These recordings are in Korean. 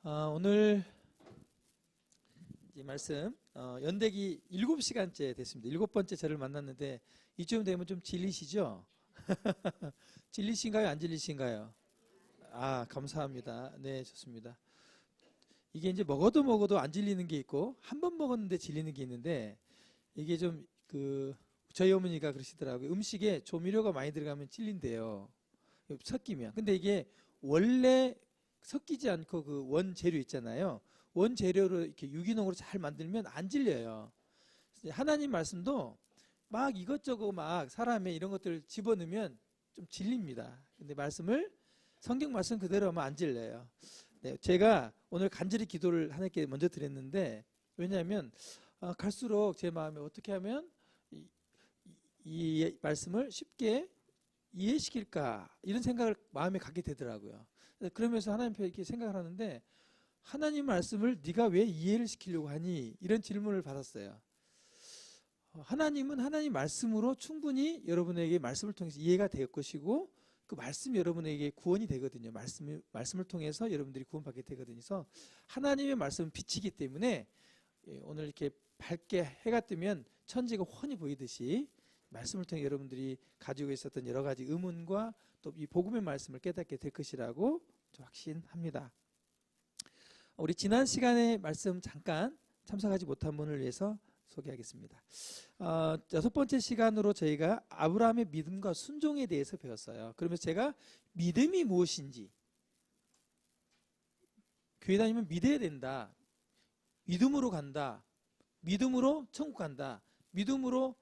오늘 이 말씀 연대기 7시간째 됐습니다. 7번째 저를 만났는데 이쯤 되면 좀 질리시죠? 질리신가요? 안 질리신가요? 감사합니다. 네, 좋습니다. 이게 이제 먹어도 안 질리는 게 있고 한 번 먹었는데 질리는 게 있는데 이게 좀 저희 어머니가 그러시더라고요. 음식에 조미료가 많이 들어가면 질린대요. 섞이면. 근데 이게 원래 섞이지 않고 그 원재료 있잖아요. 원재료로 이렇게 유기농으로 잘 만들면 안 질려요. 하나님 말씀도 막 이것저것 막 사람의 이런 것들을 집어넣으면 좀 질립니다. 근데 성경 말씀 그대로 하면 안 질려요. 네, 제가 오늘 간절히 기도를 하나님께 먼저 드렸는데, 왜냐하면 갈수록 제 마음에 어떻게 하면 이 말씀을 쉽게 이해시킬까 이런 생각을 마음에 갖게 되더라고요. 그러면서 하나님 앞에 이렇게 생각을 하는데, 하나님 말씀을 네가 왜 이해를 시키려고 하니? 이런 질문을 받았어요. 하나님은 하나님 말씀으로 충분히 여러분에게 말씀을 통해서 이해가 될 것이고, 그 말씀이 여러분에게 구원이 되거든요. 말씀을 통해서 여러분들이 구원받게 되거든요. 그래서 하나님의 말씀은 빛이기 때문에 오늘 이렇게 밝게 해가 뜨면 천지가 훤히 보이듯이 말씀을 통해 여러분들이 가지고 있었던 여러 가지 의문과 또 이 복음의 말씀을 깨닫게 될 것이라고 확신합니다. 우리 지난 시간에 말씀 잠깐 참석하지 못한 분을 위해서 소개하겠습니다. 6번째 시간으로 저희가 아브라함의 믿음과 순종에 대해서 배웠어요. 그러면서 제가 믿음이 무엇인지, 교회 다니면 믿어야 된다, 믿음으로 간다, 믿음으로 천국 간다, 믿음으로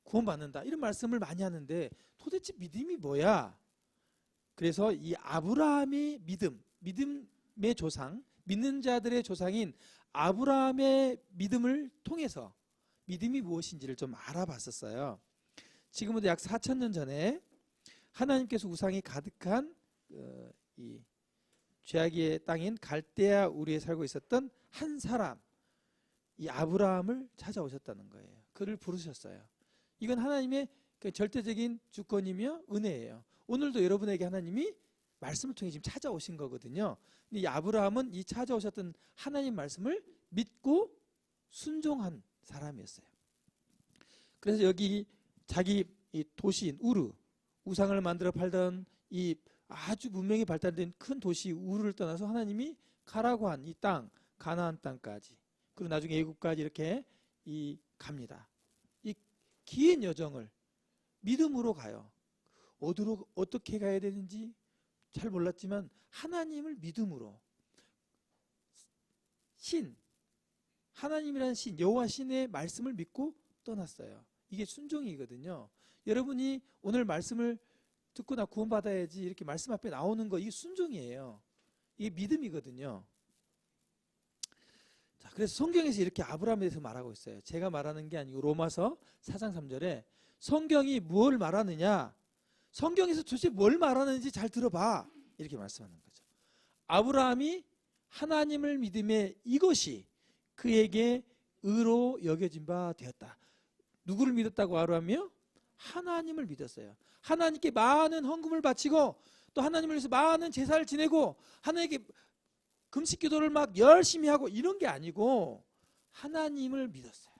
구원받는다, 이런 말씀을 많이 하는데 도대체 믿음이 뭐야? 그래서 이 아브라함의 믿음의 조상, 믿는 자들의 조상인 아브라함의 믿음을 통해서 믿음이 무엇인지를 좀 알아봤었어요. 지금부터 약 4,000년 전에 하나님께서 우상이 가득한 이 죄악의 땅인 갈대아 우리에 살고 있었던 한 사람, 이 아브라함을 찾아오셨다는 거예요. 그를 부르셨어요. 이건 하나님의 절대적인 주권이며 은혜예요. 오늘도 여러분에게 하나님이 말씀을 통해 지금 찾아오신 거거든요. 근데 이 아브라함은 이 찾아오셨던 하나님 말씀을 믿고 순종한 사람이었어요. 그래서 여기 자기 이 도시인 우상을 만들어 팔던 이 아주 문명이 발달된 큰 도시 우르를 떠나서 하나님이 가라고 한 이 땅, 가나안 땅까지, 그리고 나중에 애굽까지 이렇게 갑니다. 이 긴 여정을 믿음으로 가요. 어떻게 가야 되는지 잘 몰랐지만 하나님을 믿음으로, 하나님이라는 신, 여호와 신의 말씀을 믿고 떠났어요. 이게 순종이거든요. 여러분이 오늘 말씀을 듣고 나 구원받아야지 이렇게 말씀 앞에 나오는 거, 이게 순종이에요. 이게 믿음이거든요. 자, 그래서 성경에서 이렇게 아브라함에 대해서 말하고 있어요. 제가 말하는 게 아니고 로마서 4장 3절에 성경이 무엇을 말하느냐, 성경에서 도대체 뭘 말하는지 잘 들어봐, 이렇게 말씀하는 거죠. 아브라함이 하나님을 믿음에 이것이 그에게 의로 여겨진 바 되었다. 누구를 믿었다고 아브라함이요? 하나님을 믿었어요. 하나님께 많은 헌금을 바치고 또 하나님을 위해서 많은 제사를 지내고 하나님께 금식 기도를 막 열심히 하고 이런 게 아니고 하나님을 믿었어요.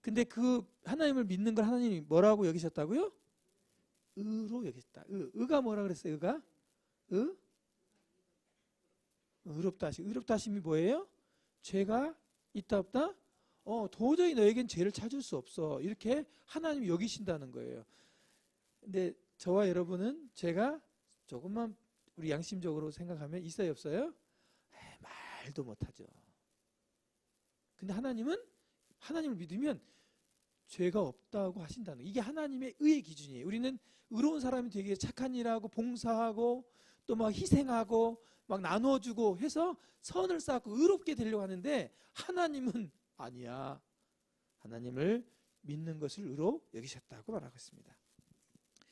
근데 그 하나님을 믿는 걸 하나님이 뭐라고 여기셨다고요? 의로 여기셨다. 의가 뭐라 그랬어요? 의가? 의롭다 하심. 의롭다 하심이 뭐예요? 죄가 있다 없다? 도저히 너에겐 죄를 찾을 수 없어, 이렇게 하나님이 여기신다는 거예요. 근데 저와 여러분은 죄가 조금만 우리 양심적으로 생각하면 있어요 없어요? 말도 못하죠. 근데 하나님을 믿으면 죄가 없다고 하신다는 거예요. 이게 하나님의 의의 기준이에요. 우리는 의로운 사람이 되게 착한 일하고 봉사하고 또 막 희생하고 막 나눠주고 해서 선을 쌓고 의롭게 되려고 하는데, 하나님은 아니야. 하나님을 믿는 것을 의로 여기셨다고 말하고 있습니다.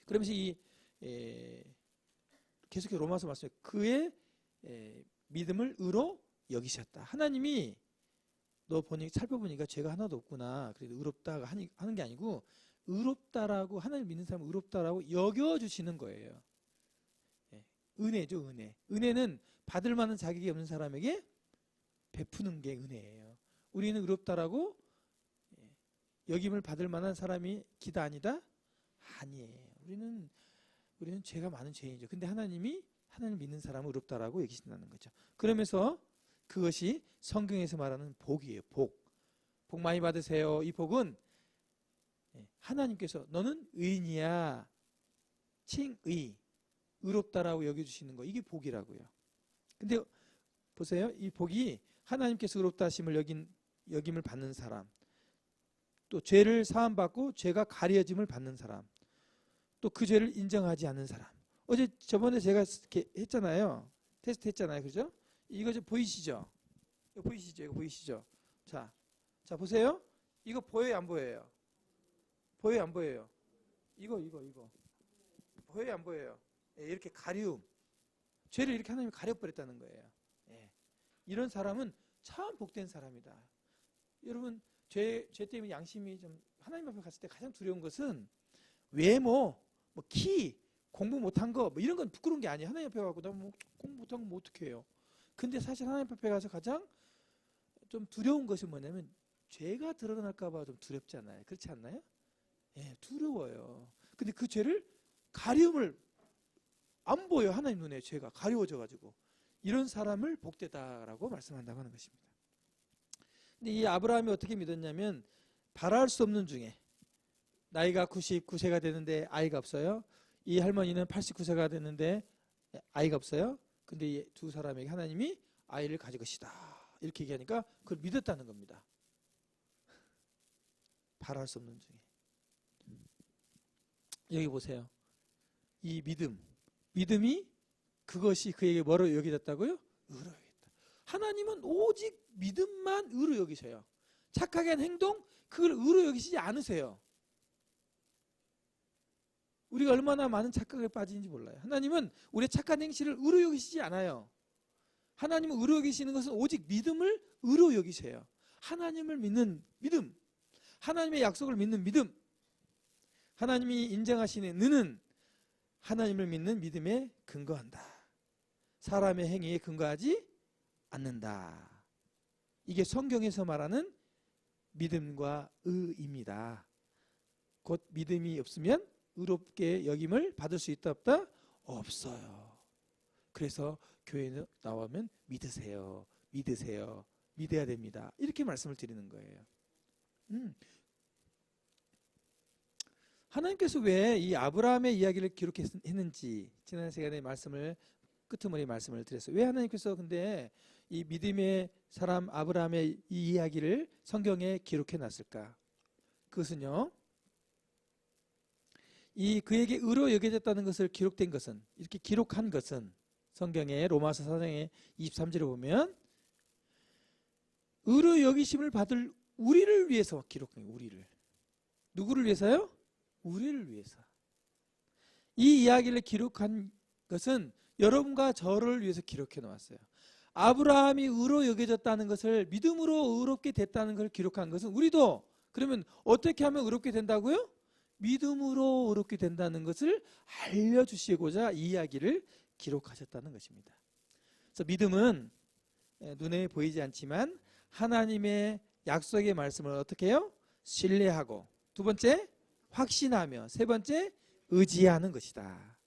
그러면서 계속해서 로마서 말씀에 그의 믿음을 의로 여기셨다. 하나님이 너 살펴보니까 죄가 하나도 없구나, 그래도 의롭다가 하는 게 아니고 의롭다라고, 하나님 믿는 사람은 의롭다라고 여겨주시는 거예요. 은혜죠, 은혜. 은혜는 받을 만한 자격이 없는 사람에게 베푸는 게 은혜예요. 우리는 의롭다라고 여김을 받을 만한 사람이 기다 아니다? 아니에요. 우리는 죄가 많은 죄인이죠. 근데 하나님 믿는 사람은 의롭다라고 여기신다는 거죠. 그러면서 그것이 성경에서 말하는 복이에요. 복 많이 받으세요. 이 복은 하나님께서 너는 의인이야, 칭의, 의롭다라고 여겨주시는 거, 이게 복이라고요. 근데 보세요. 이 복이 하나님께서 의롭다 하심을 여김을 받는 사람, 또 죄를 사함받고 죄가 가려짐을 받는 사람, 또 그 죄를 인정하지 않는 사람. 저번에 제가 이렇게 했잖아요. 테스트 했잖아요. 그죠? 이거 좀 보이시죠? 이거 보이시죠? 자 보세요. 이거 보여요, 안 보여요? 보여요, 안 보여요? 이거 보여요, 안 보여요? 이렇게 가리움, 죄를 이렇게 하나님이 가려버렸다는 거예요. 이런 사람은 참 복된 사람이다. 여러분, 죄 때문에 양심이 좀 하나님 앞에 갔을 때 가장 두려운 것은 외모, 키, 공부 못한 거 이런 건 부끄러운 게 아니에요. 하나님 앞에 가고 나 공부 못한 거 뭐 어떻게 해요? 근데 사실 하나님 앞에 가서 가장 좀 두려운 것이 뭐냐면 죄가 드러날까 봐 좀 두렵잖아요. 그렇지 않나요? 두려워요. 근데 그 죄를 가리움을 안 보여. 하나님 눈에 죄가 가려워져 가지고 이런 사람을 복되다라고 말씀한다고 하는 것입니다. 근데 이 아브라함이 어떻게 믿었냐면 바랄 수 없는 중에 나이가 99세가 되는데 아이가 없어요. 이 할머니는 89세가 됐는데 아이가 없어요. 근데 이 두 사람에게 하나님이 아이를 가질 것이다 이렇게 얘기하니까 그걸 믿었다는 겁니다. 바랄 수 없는 중에. 여기 보세요. 이 믿음이 그것이 그에게 뭐로 여겨졌다고요? 의로 여겼다. 하나님은 오직 믿음만 의로 여기세요. 착하게 한 행동 그걸 의로 여기시지 않으세요. 우리가 얼마나 많은 착각에 빠지는지 몰라요. 하나님은 우리의 착한 행실을 의로 여기시지 않아요. 하나님은 의로 여기시는 것은 오직 믿음을 의로 여기세요. 하나님을 믿는 믿음, 하나님의 약속을 믿는 믿음, 하나님이 인정하시는 너는 하나님을 믿는 믿음에 근거한다. 사람의 행위에 근거하지 않는다. 이게 성경에서 말하는 믿음과 의입니다. 곧 믿음이 없으면 의롭게 여김을 받을 수 있다 없다? 없어요. 그래서 교회에 나오면 믿으세요. 믿어야 됩니다. 이렇게 말씀을 드리는 거예요. 하나님께서 왜 이 아브라함의 이야기를 기록했는지 지난 시간에 끄트머리 말씀을 드렸어요. 왜 하나님께서 근데 이 믿음의 사람 아브라함의 이 이야기를 성경에 기록해 놨을까? 그것은요, 이 그에게 의로 여겨졌다는 것을 기록된 것은, 이렇게 기록한 것은 성경의 로마서 4장의 23절에 보면 의로 여기심을 받을 우리를 위해서 기록한 거예요. 우리를. 누구를 위해서요? 우리를 위해서. 이 이야기를 기록한 것은 여러분과 저를 위해서 기록해 놓았어요. 아브라함이 의로 여겨졌다는 것을, 믿음으로 의롭게 됐다는 것을 기록한 것은 우리도, 그러면 어떻게 하면 의롭게 된다고요? 믿음으로 의롭게 된다는 것을 알려주시고자 이 이야기를 기록하셨다는 것입니다. 그래서 믿음은 눈에 보이지 않지만 하나님의 약속의 말씀을 어떻게 해요? 신뢰하고, 두 번째 확신하며, 세 번째 의지하는 것이다.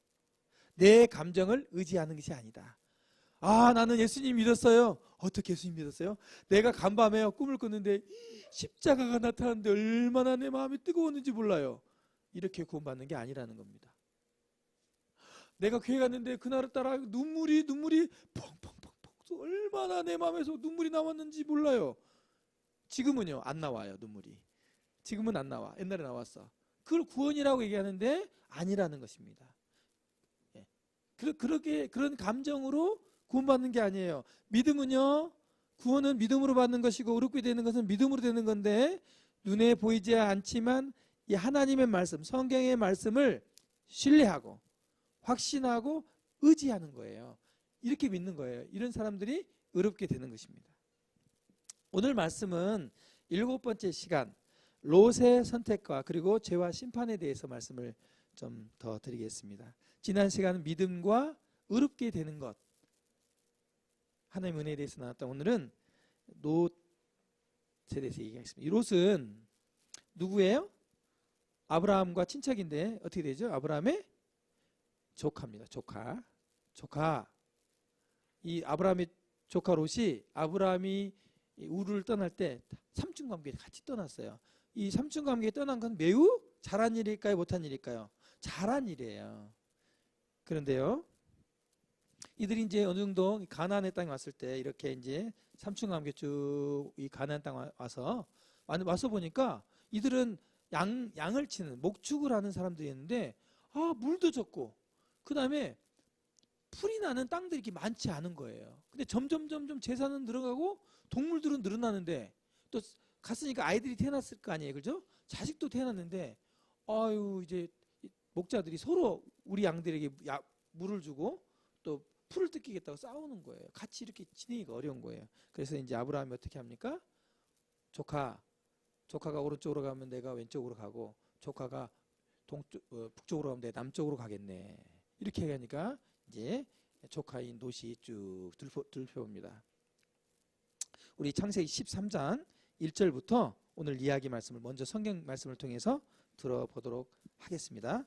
내 감정을 의지하는 것이 아니다. 나는 예수님 믿었어요. 어떻게 예수님 믿었어요? 내가 간밤에 꿈을 꿨는데 십자가가 나타났는데 얼마나 내 마음이 뜨거웠는지 몰라요. 이렇게 구원받는 게 아니라는 겁니다. 내가 교회 갔는데 그날따라 눈물이 펑펑펑펑 얼마나 내 마음에서 눈물이 나왔는지 몰라요. 지금은요 안 나와요. 눈물이 지금은 안 나와. 옛날에 나왔어. 그걸 구원이라고 얘기하는데 아니라는 것입니다. 그런 감정으로 구원받는 게 아니에요. 믿음은요, 구원은 믿음으로 받는 것이고 의롭게 되는 것은 믿음으로 되는 건데, 눈에 보이지 않지만 이 하나님의 말씀, 성경의 말씀을 신뢰하고 확신하고 의지하는 거예요. 이렇게 믿는 거예요. 이런 사람들이 의롭게 되는 것입니다. 오늘 말씀은 7번째 시간, 롯의 선택과 그리고 죄와 심판에 대해서 말씀을 좀 더 드리겠습니다. 지난 시간은 믿음과 의롭게 되는 것, 하나님의 은혜에 대해서 나왔다. 오늘은 롯에 대해서 얘기하겠습니다. 이 롯은 누구예요? 아브라함과 친척인데 어떻게 되죠? 아브라함의 조카입니다. 조카. 이 아브라함의 조카 롯이 아브라함이 우르를 떠날 때 삼촌과 함께 같이 떠났어요. 이 삼촌과 함께 떠난 건 매우 잘한 일일까요? 못한 일일까요? 잘한 일이에요. 그런데요, 이들이 이제 어느 정도 가나안의 땅에 왔을 때 이렇게 이제 삼촌과 함께 쭉 이 가나안 땅 와서 보니까 이들은 양을 치는 목축을 하는 사람들이었는데 물도 적고 그 다음에 풀이 나는 땅들이 이렇게 많지 않은 거예요. 근데 점점 재산은 늘어가고 동물들은 늘어나는데 또 갔으니까 아이들이 태어났을 거 아니에요, 그죠? 자식도 태어났는데 이제 목자들이 서로 우리 양들에게 물을 주고 또 풀을 뜯기겠다고 싸우는 거예요. 같이 이렇게 지내기가 어려운 거예요. 그래서 이제 아브라함이 어떻게 합니까? 조카가 오른쪽으로 가면 내가 왼쪽으로 가고 조카가 북쪽으로 가면 내가 남쪽으로 가겠네. 이렇게 하니까 이제 조카인 롯이 쭉 들펴옵니다. 우리 창세기 13장 1절부터 오늘 이야기 말씀을 먼저 성경 말씀을 통해서 들어보도록 하겠습니다.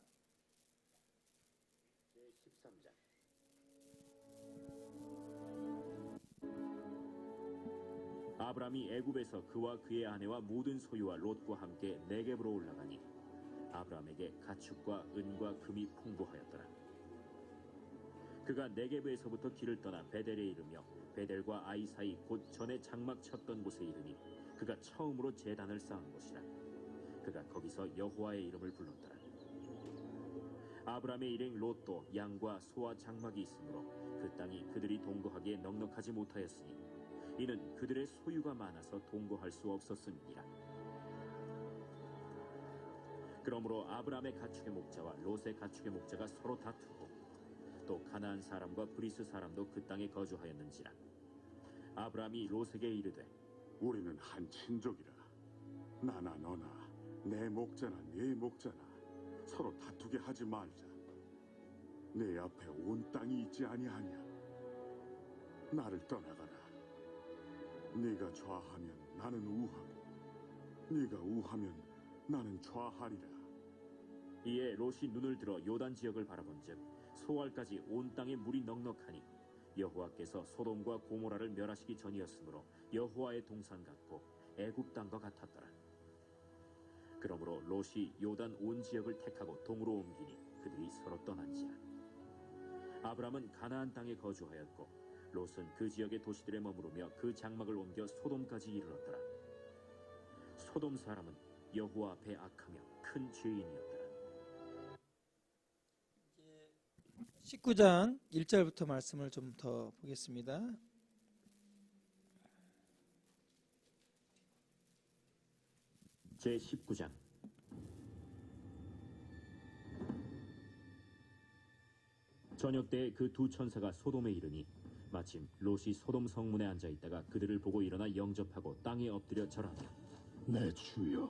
아브람이 애굽에서 그와 그의 아내와 모든 소유와 롯과 함께 네겝으로 올라가니 아브람에게 가축과 은과 금이 풍부하였더라. 그가 네겝에서부터 길을 떠나 베델에 이르며 베델과 아이 사이 곧 전에 장막 쳤던 곳에 이르니 그가 처음으로 제단을 쌓은 곳이라. 그가 거기서 여호와의 이름을 불렀더라. 아브람의 일행 롯도 양과 소와 장막이 있으므로 그 땅이 그들이 동거하기에 넉넉하지 못하였으니 이는 그들의 소유가 많아서 동거할 수 없었음이니라. 그러므로 아브람의 가축의 목자와 롯의 가축의 목자가 서로 다투고 또 가나안 사람과 브리스 사람도 그 땅에 거주하였는지라. 아브람이 롯에게 이르되 우리는 한 친족이라. 나나 너나 내 목자나 네 목자나 서로 다투게 하지 말자. 내 앞에 온 땅이 있지 아니하냐. 나를 떠나가라. 네가 좌하면 나는 우하고 네가 우하면 나는 좌하리라. 이에 롯이 눈을 들어 요단 지역을 바라본즉 소알까지 온 땅에 물이 넉넉하니 여호와께서 소돔과 고모라를 멸하시기 전이었으므로 여호와의 동산 같고 애굽 땅과 같았더라. 그러므로 롯이 요단 온 지역을 택하고 동으로 옮기니 그들이 서로 떠난지라. 아브람은 가나안 땅에 거주하였고 롯은 그 지역의 도시들에 머무르며 그 장막을 옮겨 소돔까지 이르렀더라. 소돔 사람은 여호와 앞에 악하며 큰 죄인이었더라. 19장 1절부터 말씀을 좀 더 보겠습니다. 제19장. 저녁 때에 그 두 천사가 소돔에 이르니 마침 롯이 소돔 성문에 앉아 있다가 그들을 보고 일어나 영접하고 땅에 엎드려 절하며 내 주여,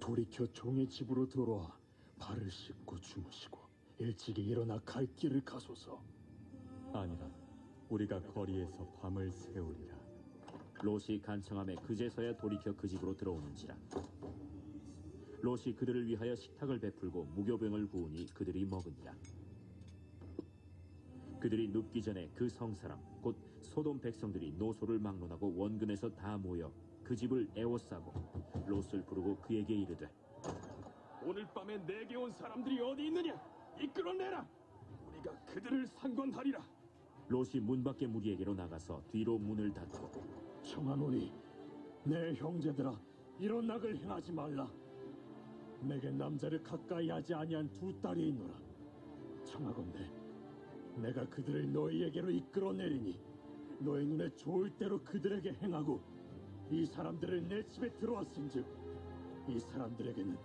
돌이켜 종의 집으로 들어와 발을 씻고 주무시고 일찍이 일어나 갈 길을 가소서. 아니라 우리가 거리에서 밤을 새우리라. 롯이 간청함에 그제서야 돌이켜 그 집으로 들어오는지라. 롯이 그들을 위하여 식탁을 베풀고 무교병을 부으니 그들이 먹으니라. 그들이 눕기 전에 그 성사람 곧 소돔 백성들이 노소를 막론하고 원근에서 다 모여 그 집을 에워싸고 롯을 부르고 그에게 이르되 오늘 밤에 내게 온 사람들이 어디 있느냐? 이끌어내라. 우리가 그들을 상관하리라. 롯이 문 밖에 무리에게로 나가서 뒤로 문을 닫고 청하노니 내 형제들아, 이런 악을 행하지 말라. 내게 남자를 가까이 하지 아니한 두 딸이 있노라. 청하건대 내가 그들을 너희에게로 이끌어내리니 너희 눈에 좋을 대로 그들에게 행하고 이 사람들을 내 집에 들어왔은즉 이 사람들에게는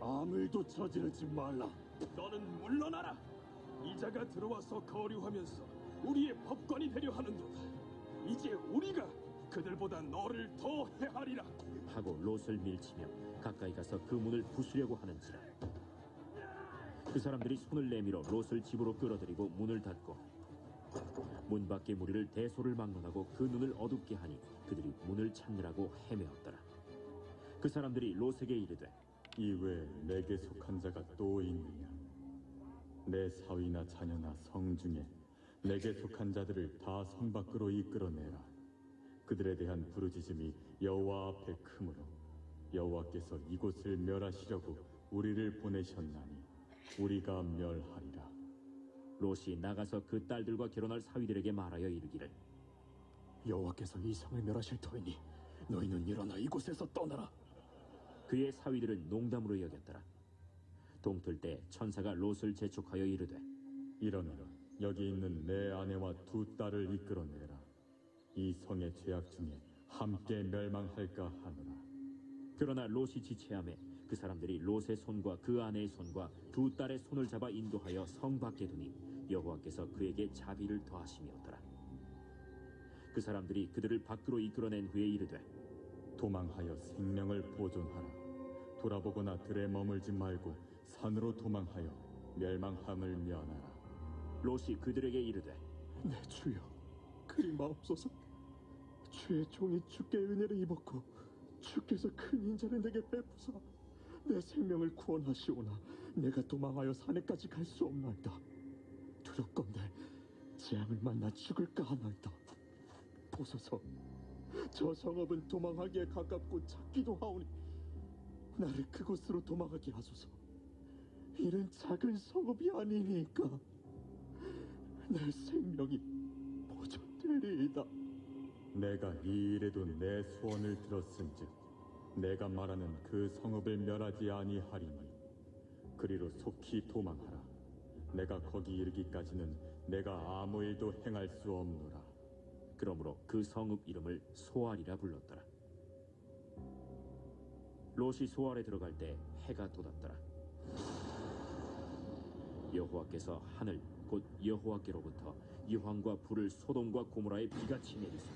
아무 일도 저지르지 말라. 너는 물러나라. 이자가 들어와서 거류하면서 우리의 법관이 되려 하는도다. 이제 우리가 그들보다 너를 더 해하리라. 하고 롯을 밀치며 가까이 가서 그 문을 부수려고 하는지라. 그 사람들이 손을 내밀어 롯을 집으로 끌어들이고 문을 닫고 문 밖의 무리를 대소를 막론하고 그 눈을 어둡게 하니 그들이 문을 찾느라고 헤매었더라. 그 사람들이 롯에게 이르되 이외에 내게 속한 자가 또 있느냐? 내 사위나 자녀나 성 중에 내게 속한 자들을 다 성 밖으로 이끌어내라. 그들에 대한 부르짖음이 여호와 앞에 크므로 여호와께서 이곳을 멸하시려고 우리를 보내셨나니 우리가 멸하리라. 롯이 나가서 그 딸들과 결혼할 사위들에게 말하여 이르기를 여호와께서 이 성을 멸하실 터이니 너희는 일어나 이곳에서 떠나라. 그의 사위들은 농담으로 여겼더라. 동틀 때 천사가 롯을 재촉하여 이르되 일어나라. 여기 있는 내 아내와 두 딸을 이끌어내라. 이 성의 죄악 중에 함께 멸망할까 하노라. 그러나 롯이 지체하매 그 사람들이 롯의 손과 그 아내의 손과 두 딸의 손을 잡아 인도하여 성 밖에 두니 여호와께서 그에게 자비를 더하심이었더라. 그 사람들이 그들을 밖으로 이끌어낸 후에 이르되 도망하여 생명을 보존하라. 돌아보거나 들에 머물지 말고 산으로 도망하여 멸망함을 면하라. 롯이 그들에게 이르되 내 주여, 그리 마옵소서. 주의 종이 주께 은혜를 입었고 주께서 큰 인자를 내게 베푸사 내 생명을 구원하시오나 내가 도망하여 산에까지 갈 수 없나이다. 두렵건대 재앙을 만나 죽을까 하나이다. 보소서, 저 성읍은 도망하기에 가깝고 작기도 하오니 나를 그곳으로 도망하게 하소서. 이는 작은 성읍이 아니니까 내 생명이 보존되리이다. 내가 이 일에도 내 소원을 들었은즉 내가 말하는 그 성읍을 멸하지 아니하리니 그리로 속히 도망하라. 내가 거기 이르기까지는 내가 아무 일도 행할 수 없노라. 그러므로 그 성읍 이름을 소알이라 불렀더라. 롯이 소알에 들어갈 때 해가 돋았더라. 여호와께서 하늘 곧 여호와께로부터 이황과 불을 소돔과 고모라에 비같이 내리사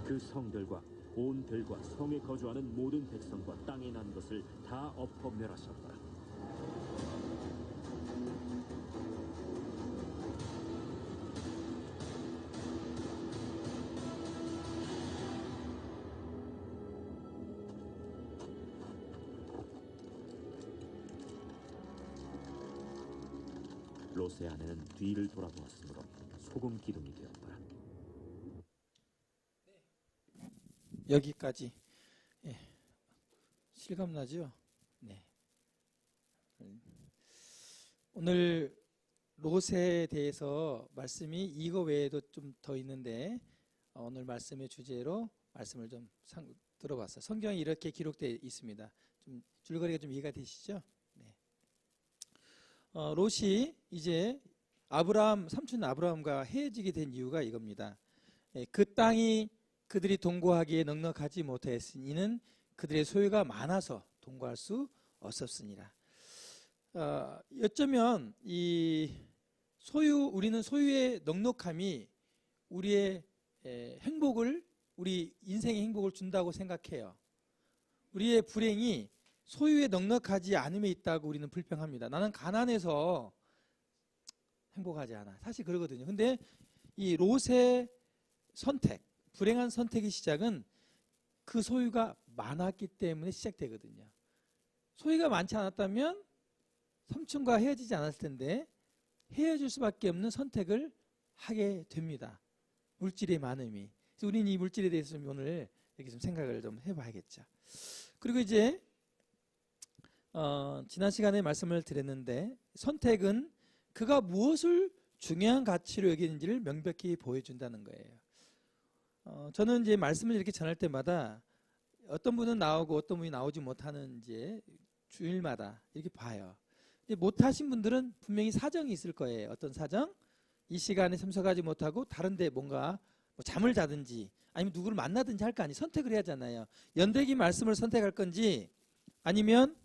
그 성들과 온 들과 성에 거주하는 모든 백성과 땅에 난 것을 다 엎어 멸하셨더라. 롯의 아내는 뒤를 돌아보았으므로 소금 기둥이 되었더라. 여기까지. 예. 실감나죠? 네. 오늘 롯에 대해서 말씀이 이거 외에도 좀 더 있는데 오늘 말씀의 주제로 말씀을 좀 들어봤어요. 성경에 이렇게 기록되어 있습니다. 좀 줄거리가 좀 이해가 되시죠? 네. 롯이 이제 삼촌 아브라함과 헤어지게 된 이유가 이겁니다. 예, 그 땅이 그들이 동거하기에 넉넉하지 못하였으니 이는 그들의 소유가 많아서 동거할 수 없었으니라. 어쩌면 우리는 소유의 넉넉함이 우리의 행복을, 우리 인생의 행복을 준다고 생각해요. 우리의 불행이 소유에 넉넉하지 않음에 있다고 우리는 불평합니다. 나는 가난해서 행복하지 않아. 사실 그러거든요. 근데 이 롯의 선택, 불행한 선택의 시작은 그 소유가 많았기 때문에 시작되거든요. 소유가 많지 않았다면 삼촌과 헤어지지 않았을 텐데 헤어질 수밖에 없는 선택을 하게 됩니다. 물질의 많음이. 그래서 우리는 이 물질에 대해서 오늘 이렇게 좀 생각을 좀 해봐야겠죠. 그리고 이제 지난 시간에 말씀을 드렸는데 선택은 그가 무엇을 중요한 가치로 여기는지를 명백히 보여준다는 거예요. 저는 이제 말씀을 이렇게 전할 때마다 어떤 분은 나오고 어떤 분이 나오지 못하는 이제 주일마다 이렇게 봐요. 못하신 분들은 분명히 사정이 있을 거예요. 어떤 사정? 이 시간에 참석하지 못하고 다른데 뭔가 잠을 자든지 아니면 누구를 만나든지 할 거 아니에요. 선택을 해야 하잖아요. 연대기 말씀을 선택할 건지 아니면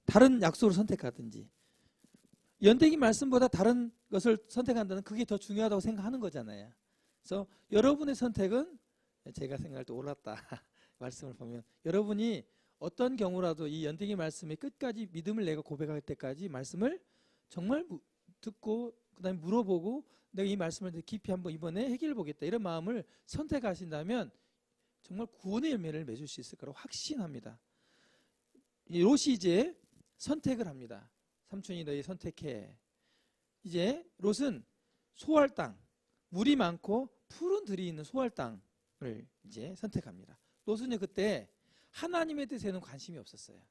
다른 약속을 선택하든지. 연대기 말씀보다 다른 것을 선택한다는 그게 더 중요하다고 생각하는 거잖아요. 그래서 여러분의 선택은 제가 생각할 때 옳았다. 말씀을 보면 여러분이 어떤 경우라도 이 연대기 말씀의 끝까지 믿음을 내가 고백할 때까지 말씀을 정말 듣고 그다음에 물어보고 내가 이 말씀을 깊이 한번 이번에 해결해 보겠다 이런 마음을 선택하신다면 정말 구원의 열매를 맺을 수 있을 거라고 확신합니다. 이 롯이 이제 선택을 합니다. 삼촌이 너희 선택해. 이제 롯은 소할 땅, 물이 많고 푸른 들이 있는 소할 땅을 이제 선택합니다. 롯은 그때 하나님의 뜻에는 관심이 없었어요.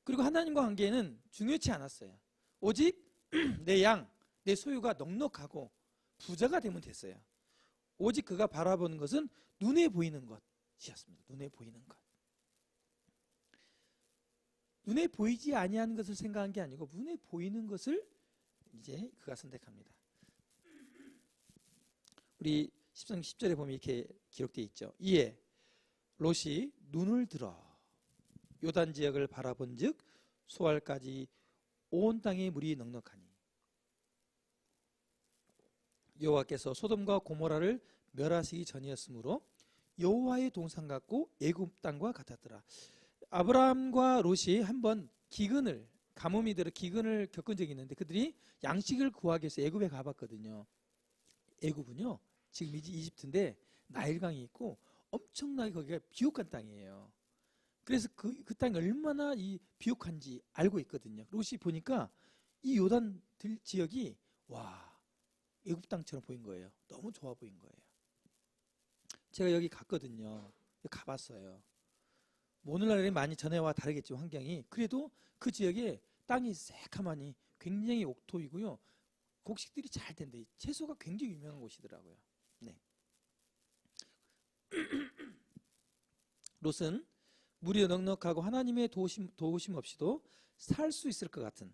그리고 하나님과 관계는 중요치 않았어요. 오직 내 양, 내 소유가 넉넉하고 부자가 되면 됐어요. 오직 그가 바라보는 것은 눈에 보이는 것이었습니다. 눈에 보이는 것. 눈에 보이지 아니하는 것을 생각한 게 아니고 눈에 보이는 것을 이제 그가 선택합니다. 우리 10절에 보면 이렇게 기록되어 있죠. 이에 롯이 눈을 들어 요단 지역을 바라본즉 소알까지 온 땅에 물이 넉넉하니 여호와께서 소돔과 고모라를 멸하시기 전이었으므로 여호와의 동산 같고 애굽 땅과 같았더라. 아브라함과 롯이 한번 기근을 가뭄이 들어 기근을 겪은 적이 있는데 그들이 양식을 구하기 위해서 애굽에 가봤거든요. 애굽은요 지금 이집트인데 나일강이 있고 엄청나게 거기가 비옥한 땅이에요. 그래서 그 땅이 얼마나 이 비옥한지 알고 있거든요. 롯이 보니까 이 요단 들 지역이 와 애굽 땅처럼 보인 거예요. 너무 좋아 보인 거예요. 제가 여기 갔거든요. 가봤어요. 뭐 오늘날에 많이 전에와 다르겠죠 환경이. 그래도 그 지역에 땅이 새카마니 굉장히 옥토이고요. 곡식들이 잘 된대. 채소가 굉장히 유명한 곳이더라고요. 네. 롯은 물이 넉넉하고 하나님의 도우심 없이도 살 수 있을 것 같은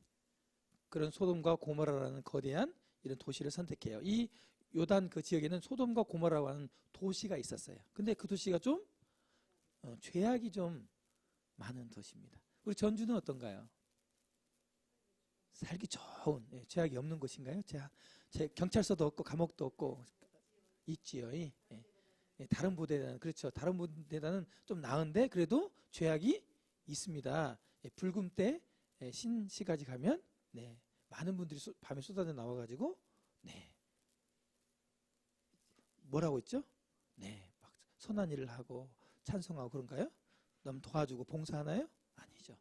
그런 소돔과 고모라라는 거대한 이런 도시를 선택해요. 이 요단 그 지역에는 소돔과 고모라라고 하는 도시가 있었어요. 근데 그 도시가 좀 죄악이 좀 많은 도시입니다. 우리 전주는 어떤가요? 살기 좋은 죄악이 없는 곳인가요? 경찰서도 없고 감옥도 없고 있지요. 다른 부대는 그렇죠. 다른 부대는 좀 나은데 그래도 죄악이 있습니다. 불금 때 신시까지 가면 많은 분들이 밤에 쏟아져 나와가지고 뭐라고 있죠? 막 선한 일을 하고 찬송하고 그런가요? 남 도와주고 봉사하나요? 아니죠.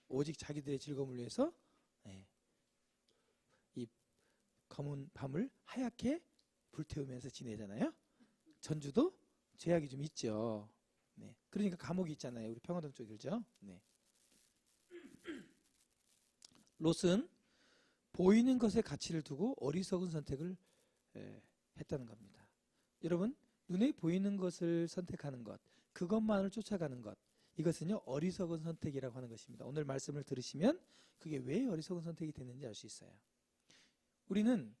오직 자기들의 즐거움을 위해서 이 검은 밤을 하얗게 불태우면서 지내잖아요. 전주도 죄악이 좀 있죠. 그러니까 감옥이 있잖아요. 우리 평화동 쪽에 그렇죠? 롯은 보이는 것에 가치를 두고 어리석은 선택을 했다는 겁니다. 여러분 눈에 보이는 것을 선택하는 것, 그것만을 쫓아가는 것, 이것은요 어리석은 선택이라고 하는 것입니다. 오늘 말씀을 들으시면 그게 왜 어리석은 선택이 됐는지 알 수 있어요. 우리는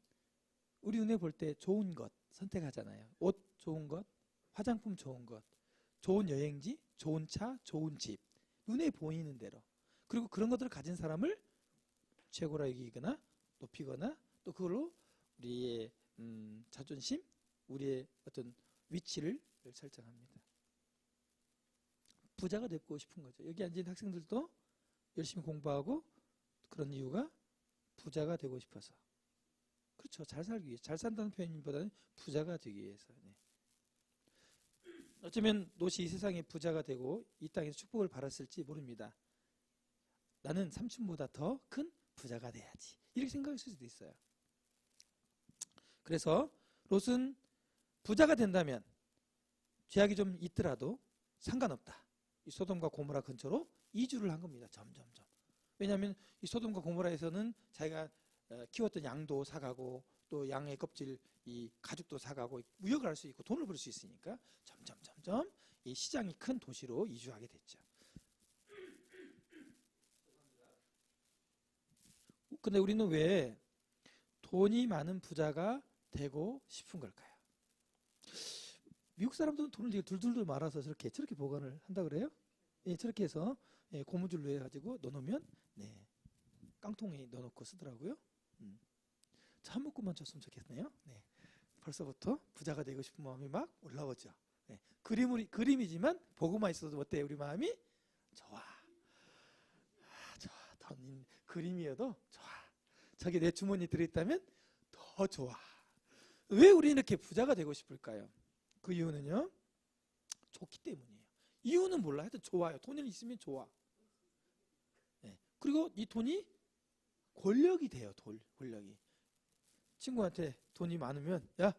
우리 눈에 볼 때 좋은 것 선택하잖아요. 옷 좋은 것, 화장품 좋은 것, 좋은 여행지, 좋은 차, 좋은 집, 눈에 보이는 대로. 그리고 그런 것들을 가진 사람을 최고라 여기거나 높이거나 또 그걸로 우리의 자존심, 우리의 어떤 위치를 설정합니다. 부자가 되고 싶은 거죠. 여기 앉은 학생들도 열심히 공부하고 그런 이유가 부자가 되고 싶어서. 그렇죠. 잘 살기 위해서. 잘 산다는 표현보다는 부자가 되기 위해서. 어쩌면 롯이 이 세상에 부자가 되고 이 땅에서 축복을 받았을지 모릅니다. 나는 삼촌보다 더 큰 부자가 돼야지. 이렇게 생각했을 수도 있어요. 그래서 롯은 부자가 된다면 죄악이 좀 있더라도 상관없다. 이 소돔과 고모라 근처로 이주를 한 겁니다. 점점점. 왜냐하면 이 소돔과 고모라에서는 자기가 키웠던 양도 사가고 또 양의 껍질 이 가죽도 사가고 무역을 할 수 있고 돈을 벌 수 있으니까 점점 이 시장이 큰 도시로 이주하게 됐죠. 근데 우리는 왜 돈이 많은 부자가 되고 싶은 걸까요? 미국 사람들은 돈을 되게 둘둘둘 말아서 저렇게 보관을 한다 그래요? 저렇게 해서 고무줄로 해가지고 넣어놓으면 깡통에 넣어놓고 쓰더라고요. 저 한 묶음만 줬으면 좋겠네요. 벌써부터 부자가 되고 싶은 마음이 막 올라오죠. 그림이지만 보고만 있어도 어때요? 우리 마음이 좋아. 좋아. 돈 그림이어도 좋아. 저게 내 주머니에 들어있다면 더 좋아. 왜 우리는 이렇게 부자가 되고 싶을까요? 그 이유는요, 좋기 때문이에요. 이유는 몰라. 하여튼 좋아요. 돈이 있으면 좋아. 네. 그리고 이 돈이 권력이 돼요. 권력이. 친구한테 돈이 많으면 야,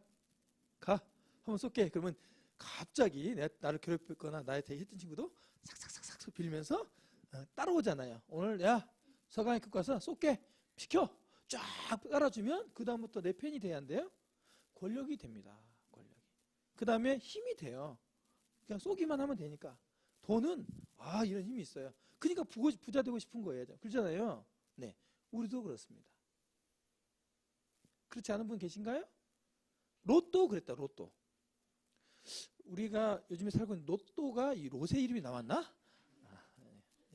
가. 한번 쏠게. 그러면 갑자기 나를 괴롭혔거나 나한테 했던 친구도 삭삭삭삭 빌면서 따라오잖아요. 오늘 야, 서강에 끌고 가서 쏠게. 비켜. 쫙 깔아주면 그 다음부터 내 편이 돼야 한대요. 권력이 됩니다. 권력이. 그 다음에 힘이 돼요. 그냥 쏘기만 하면 되니까. 돈은 이런 힘이 있어요. 그러니까 부자 되고 싶은 거예요. 그렇잖아요. 네, 우리도 그렇습니다. 그렇지 않은 분 계신가요? 로또 그랬다. 로또. 우리가 요즘에 살고 있는 로또가 이 롯의 이름이 나왔나?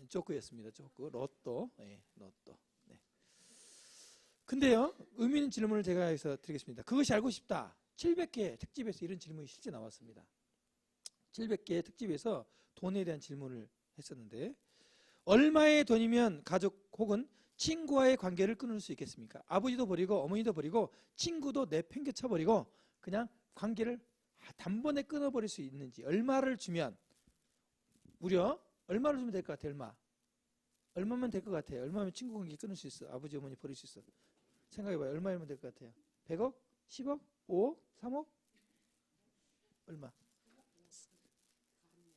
쪼크였습니다. 쪼크. 로또. 네, 로또. 네. 근데요, 의미 있는 질문을 제가 여기서 드리겠습니다. 그것이 알고 싶다. 700개 특집에서 이런 질문이 실제 나왔습니다. 700개 특집에서 돈에 대한 질문을 했었는데, 얼마의 돈이면 가족 혹은 친구와의 관계를 끊을 수 있겠습니까? 아버지도 버리고 어머니도 버리고 친구도 내팽개쳐 버리고 그냥 관계를 단번에 끊어버릴 수 있는지, 얼마를 주면, 무려 얼마를 주면 될 것 같아요? 얼마면 될 것 같아요? 얼마면 친구 관계 끊을 수 있어? 아버지 어머니 버릴 수 있어? 생각해봐요. 얼마면 될 것 같아요? 100억? 10억? 5억? 3억? 얼마?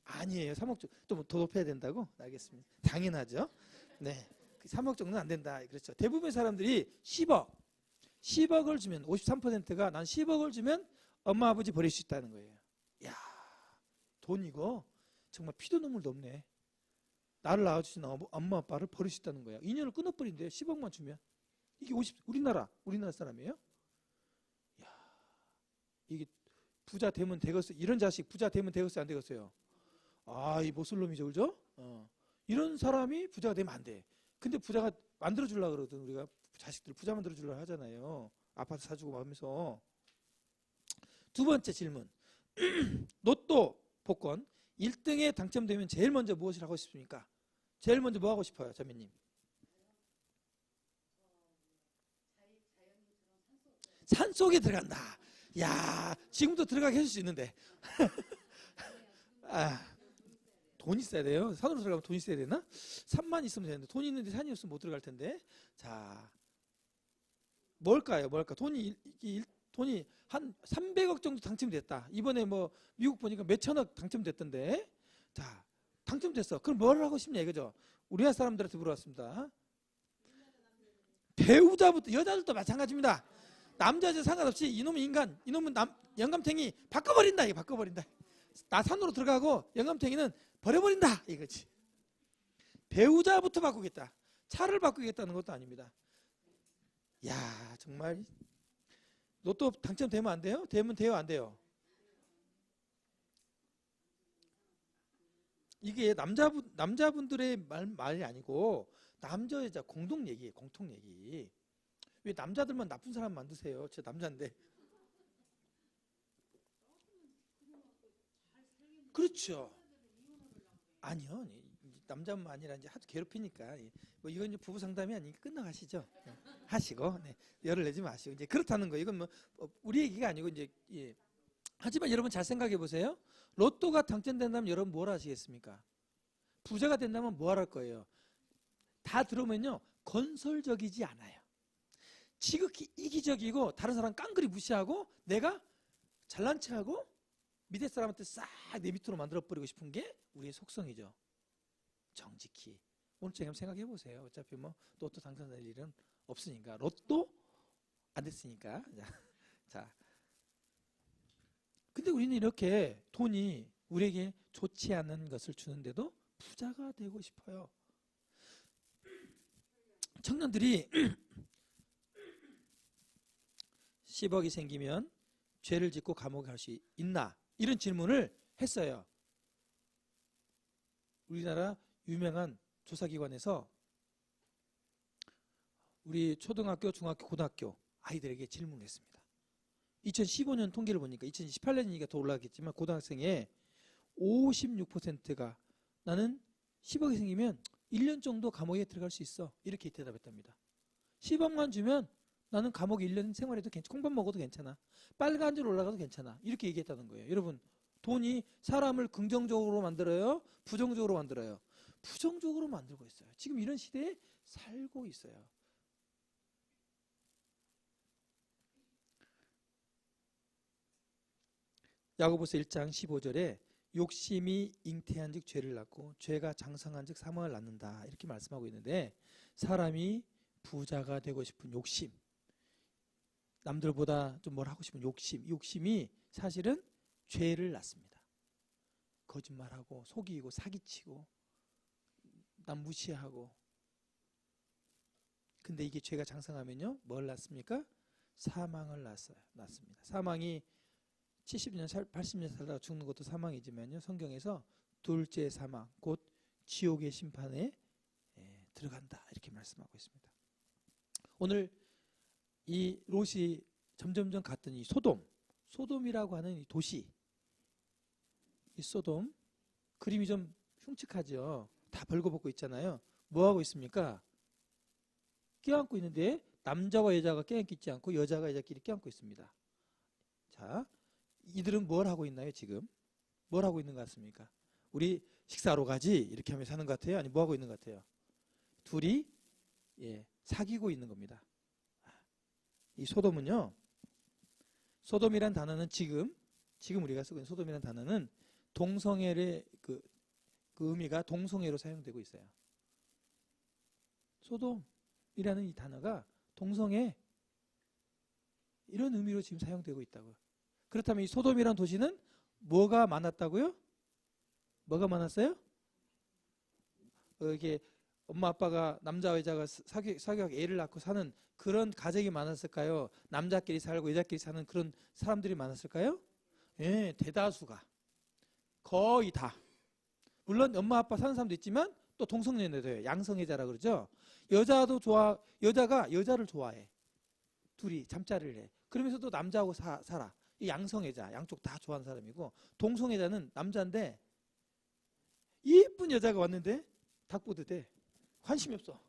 아니에요. 3억 좀 더 높여야 된다고? 알겠습니다. 당연하죠. 네, 3억 정도는 안 된다. 그렇죠. 대부분의 사람들이 10억을 주면 53%가 난 10억을 주면 엄마 아버지 버릴 수 있다는 거예요. 야, 돈 이거 정말 피도 눈물도 없네. 나를 낳아주신 엄마 아빠를 버릴 수 있다는 거야. 인연을 끊어버린대요. 10억만 주면. 이게 우리나라 사람이에요? 야, 이게 부자 되면 되겠어요. 이런 자식 부자 되면 되겠어요, 안 되겠어요? 이 못쏠놈이죠, 그죠? 이런 사람이 부자가 되면 안 돼. 근데 부자가 만들어 주려고 그러거든. 우리가 자식들 부자 만들어 주려고 하잖아요. 아파트 사주고 하면서. 두 번째 질문. 로또 복권 1등에 당첨되면 제일 먼저 무엇을 하고 싶습니까? 제일 먼저 뭐 하고 싶어요, 자매님? 산속에 들어간다. 야, 지금도 들어가게 해줄 수 있는데. 돈 있어야 돼요. 산으로 들어가면 돈 있어야 되나? 산만 있으면 되는데, 돈 있는데 산이 없으면 못 들어갈 텐데. 자, 뭘까요? 돈이 한 300억 정도 당첨됐다. 이번에 뭐 미국 보니까 몇천억 당첨됐던데. 자, 당첨됐어. 그럼 뭘 하고 싶냐 이거죠. 우리나라 사람들한테 물어봤습니다. 배우자부터, 여자들도 마찬가지입니다. 남자 여자 상관없이 이놈은 인간, 이놈은 영감탱이 바꿔버린다. 이게 바꿔버린다. 나 산으로 들어가고 영감탱이는 버려버린다 이거지. 배우자부터 바꾸겠다. 차를 바꾸겠다는 것도 아닙니다. 야, 정말 로또 당첨되면 안 돼요? 되면 돼요, 안 돼요? 이게 남자분들의 말이 아니고 남자 여자 공통 얘기예요. 공통 얘기. 왜 남자들만 나쁜 사람 만드세요? 저 남자인데. 그렇죠. 아니요. 남자만 아니라 이제 하도 괴롭히니까 뭐 이건 이제 부부 상담이 아니니까 끝나가시죠. 네. 하시고 열을 내지 마시고 이제 그렇다는 거예요. 이건 뭐 우리 얘기가 아니고 이제 하지만 여러분 잘 생각해 보세요. 로또가 당첨된다면 여러분 뭘 하시겠습니까? 부자가 된다면 뭐 할 거예요? 다 들어오면요 건설적이지 않아요. 지극히 이기적이고 다른 사람 깡그리 무시하고 내가 잘난 척하고 밑에 사람한테 싹 내 밑으로 만들어버리고 싶은 게 우리의 속성이죠. 정직히. 오늘 한번 생각해 보세요. 어차피 뭐 로또 당첨될 일은 없으니까. 로또 안 됐으니까. 자. 근데 우리는 이렇게 돈이 우리에게 좋지 않은 것을 주는데도 부자가 되고 싶어요. 청년들이 10억이 생기면 죄를 짓고 감옥에 갈 수 있나? 이런 질문을 했어요. 우리나라 유명한 조사기관에서 우리 초등학교, 중학교, 고등학교 아이들에게 질문을 했습니다. 2015년 통계를 보니까 2018년이니까 더 올라가겠지만 고등학생의 56%가 나는 10억이 생기면 1년 정도 감옥에 들어갈 수 있어. 이렇게 대답했답니다. 10억만 주면 나는 감옥에 1년 생활해도 괜찮아. 콩밥 먹어도 괜찮아. 빨간 줄 올라가도 괜찮아. 이렇게 얘기했다는 거예요. 여러분, 돈이 사람을 긍정적으로 만들어요? 부정적으로 만들어요? 부정적으로 만들고 있어요. 지금 이런 시대에 살고 있어요. 야고보서 1장 15절에 욕심이 잉태한 즉 죄를 낳고 죄가 장성한 즉 사망을 낳는다. 이렇게 말씀하고 있는데 사람이 부자가 되고 싶은 욕심, 남들보다 좀 뭘 하고 싶은 욕심이 사실은 죄를 낳습니다. 거짓말하고 속이고 사기치고 남 무시하고. 근데 이게 죄가 장성하면요 뭘 낳습니까? 사망을 낳습니다. 사망이 70년, 80년 살다가 죽는 것도 사망이지만요, 성경에서 둘째 사망, 곧 지옥의 심판에 들어간다 이렇게 말씀하고 있습니다. 오늘 이 롯이 점점점 갔던 이 소돔이라고 하는 이 도시, 이 소돔 그림이 좀 흉측하죠. 다 벌거벗고 있잖아요. 뭐 하고 있습니까? 껴안고 있는데 남자와 여자가 껴안고 있지 않고 여자가 여자끼리 껴안고 있습니다. 자, 이들은 뭘 하고 있나요? 지금 뭘 하고 있는 것 같습니까? 우리 식사하러 가지 이렇게 하면서 사는 것 같아요? 아니 뭐 하고 있는 것 같아요? 둘이 사귀고 있는 겁니다. 이 소돔은요, 소돔이란 단어는 지금 우리가 쓰고 있는 소돔이란 단어는 동성애의 그 의미가 동성애로 사용되고 있어요. 소돔이라는 이 단어가 동성애 이런 의미로 지금 사용되고 있다고요. 그렇다면 이 소돔이라는 도시는 뭐가 많았다고요? 뭐가 많았어요? 이게 엄마 아빠가 남자와 여자가 사귀어 애를 낳고 사는 그런 가정이 많았을까요? 남자끼리 살고 여자끼리 사는 그런 사람들이 많았을까요? 예, 대다수가 거의 다. 물론 엄마 아빠 사는 사람도 있지만 또 동성연애도 해요. 양성애자라 그러죠. 여자가 여자를 좋아해. 둘이 잠자리를 해. 그러면서도 남자하고 살아. 이 양성애자, 양쪽 다 좋아하는 사람이고, 동성애자는 남자인데 이쁜 여자가 왔는데 닭 보듯 해. 관심이 없어.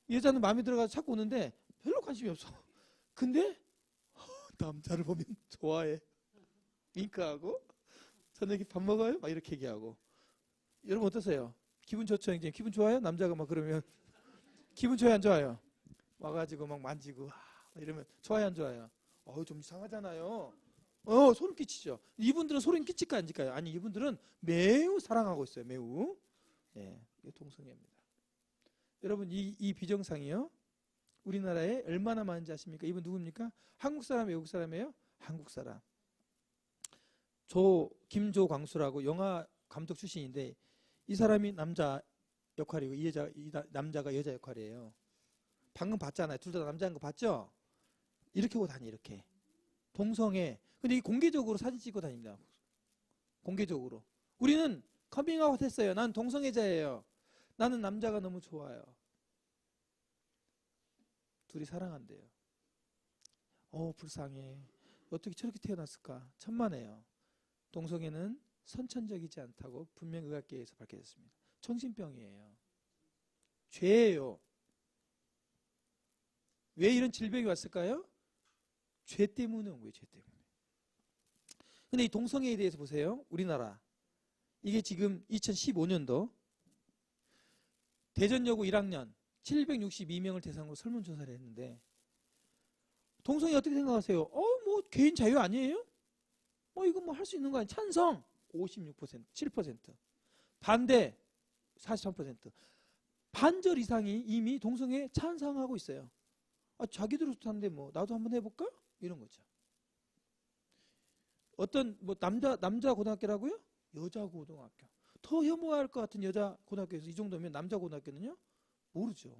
여자는 마음에 들어가서 찾고 오는데 별로 관심이 없어. 근데 남자를 보면 좋아해. 윙크하고 저녁에 밥 먹어요? 막 이렇게 얘기하고. 여러분 어떠세요? 기분 좋죠? 형님? 기분 좋아요? 남자가 막 그러면 기분 좋아요 안 좋아요? 와가지고 막 만지고 이러면 좋아요 안 좋아요? 좀 이상하잖아요. 소름 끼치죠. 이분들은 소름 끼칠까 안 끼칠까요? 아니, 이분들은 매우 사랑하고 있어요. 매우. 예, 이게 동성애입니다. 여러분 이 비정상이요, 우리나라에 얼마나 많은지 아십니까? 이분 누굽니까? 한국 사람, 외국 사람이에요? 한국 사람. 김조광수라고 영화 감독 출신인데 이 사람이 남자 역할이고 이 남자가 여자 역할이에요. 방금 봤잖아요. 둘 다 남자인 거 봤죠? 이렇게 하고 다니, 이렇게. 동성애. 근데 이 공개적으로 사진 찍고 다닙니다. 공개적으로. 우리는 커밍아웃 했어요. 난 동성애자예요. 나는 남자가 너무 좋아요. 둘이 사랑한대요. 불쌍해. 어떻게 저렇게 태어났을까? 천만에요. 동성애는 선천적이지 않다고 분명 의학계에서 밝혀졌습니다. 정신병이에요. 죄예요. 왜 이런 질병이 왔을까요? 죄 때문에 온 거예요. 죄 때문에. 근데 이 동성애에 대해서 보세요. 우리나라. 이게 지금 2015년도 대전여고 1학년 762명을 대상으로 설문조사를 했는데, 동성애 어떻게 생각하세요? 뭐 개인 자유 아니에요? 이거 뭐 할 수 있는 거 아니에요? 찬성 56%, 7%. 반대 43%. 반절 이상이 이미 동성애 찬성하고 있어요. 자기들은 좋다는데 뭐 나도 한번 해볼까? 이런 거죠. 어떤 뭐 남자 고등학교라고요? 여자 고등학교. 더 혐오할 것 같은 여자 고등학교에서 이 정도면 남자 고등학교는요? 모르죠.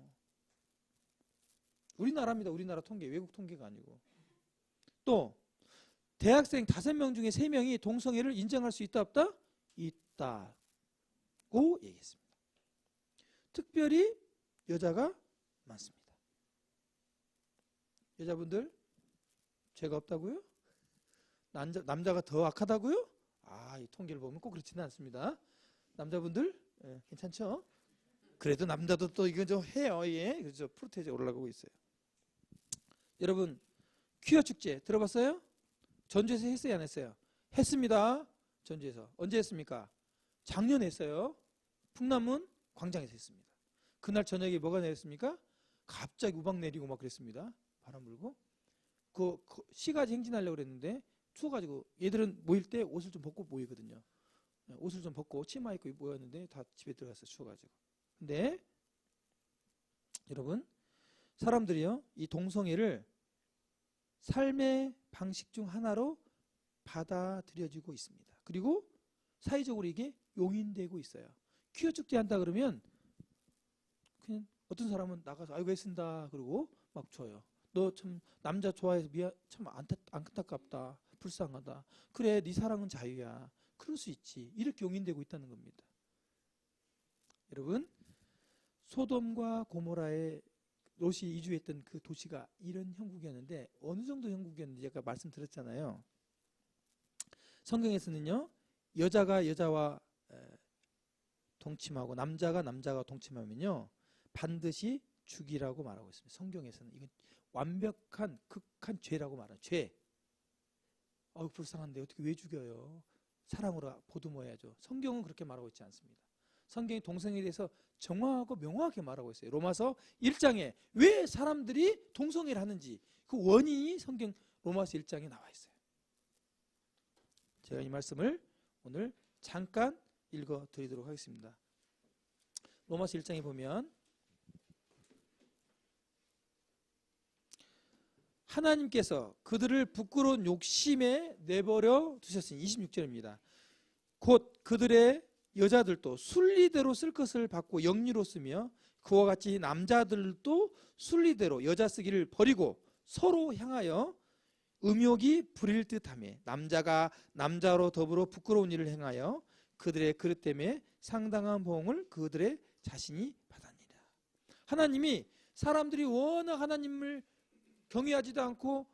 우리나라입니다. 우리나라 통계, 외국 통계가 아니고. 또 대학생 5명 중에 3명이 동성애를 인정할 수 있다 없다? 있다고 얘기했습니다. 특별히 여자가 많습니다. 여자분들 죄가 없다고요? 남자가 더 악하다고요? 이 통계를 보면 꼭 그렇지는 않습니다. 남자분들 예, 괜찮죠? 그래도 남자도 또 이거 좀 해요. 예, 그죠? 프로테이지 올라가고 있어요. 여러분 퀴어 축제 들어봤어요? 전주에서 했어요, 안 했어요? 했습니다. 전주에서 언제 했습니까? 작년에 했어요. 풍남문 광장에서 했습니다. 그날 저녁에 뭐가 내렸습니까? 갑자기 우박 내리고 막 그랬습니다. 바람 불고. 그 시가지 행진하려고 그랬는데 추워가지고 얘들은 모일 때 옷을 좀 벗고 모이거든요. 옷을 좀 벗고 치마 입고 모였는데 다 집에 들어갔어요. 추워가지고. 근데 여러분 사람들이요 이 동성애를 삶의 방식 중 하나로 받아들여지고 있습니다. 그리고 사회적으로 이게 용인되고 있어요. 퀴어 축제 한다 그러면 그냥 어떤 사람은 나가서 아이고 애쓴다 그러고 막 줘요. 너 참 남자 좋아해서 미안 참 안타깝다 불쌍하다. 그래 네 사랑은 자유야. 그럴 수 있지. 이렇게 용인되고 있다는 겁니다. 여러분 소돔과 고모라에 롯이 이주했던 그 도시가 이런 형국이었는데 어느 정도 형국이었는지 제가 말씀드렸잖아요. 성경에서는요 여자가 여자와 동침하고 남자가 남자가 동침하면요 반드시 죽이라고 말하고 있습니다. 성경에서는 이건 완벽한 극한 죄라고 말해요. 죄. 불쌍한데 어떻게 왜 죽여요? 사랑으로 보듬어야죠. 성경은 그렇게 말하고 있지 않습니다. 성경이 동성애에 대해서 정확하고 명확하게 말하고 있어요. 로마서 1장에 왜 사람들이 동성애를 하는지 그 원인이 성경 로마서 1장에 나와 있어요. 제가 이 말씀을 오늘 잠깐 읽어 드리도록 하겠습니다. 로마서 1장에 보면 하나님께서 그들을 부끄러운 욕심에 내버려 두셨으니 26절입니다. 곧 그들의 여자들도 순리대로 쓸 것을 받고 영리로 쓰며 그와 같이 남자들도 순리대로 여자 쓰기를 버리고 서로 향하여 음욕이 부릴 듯하며 남자가 남자로 더불어 부끄러운 일을 행하여 그들의 그릇 때문에 상당한 보응을 그들의 자신이 받았느니라. 하나님이 사람들이 워낙 하나님을 경외하지도 않고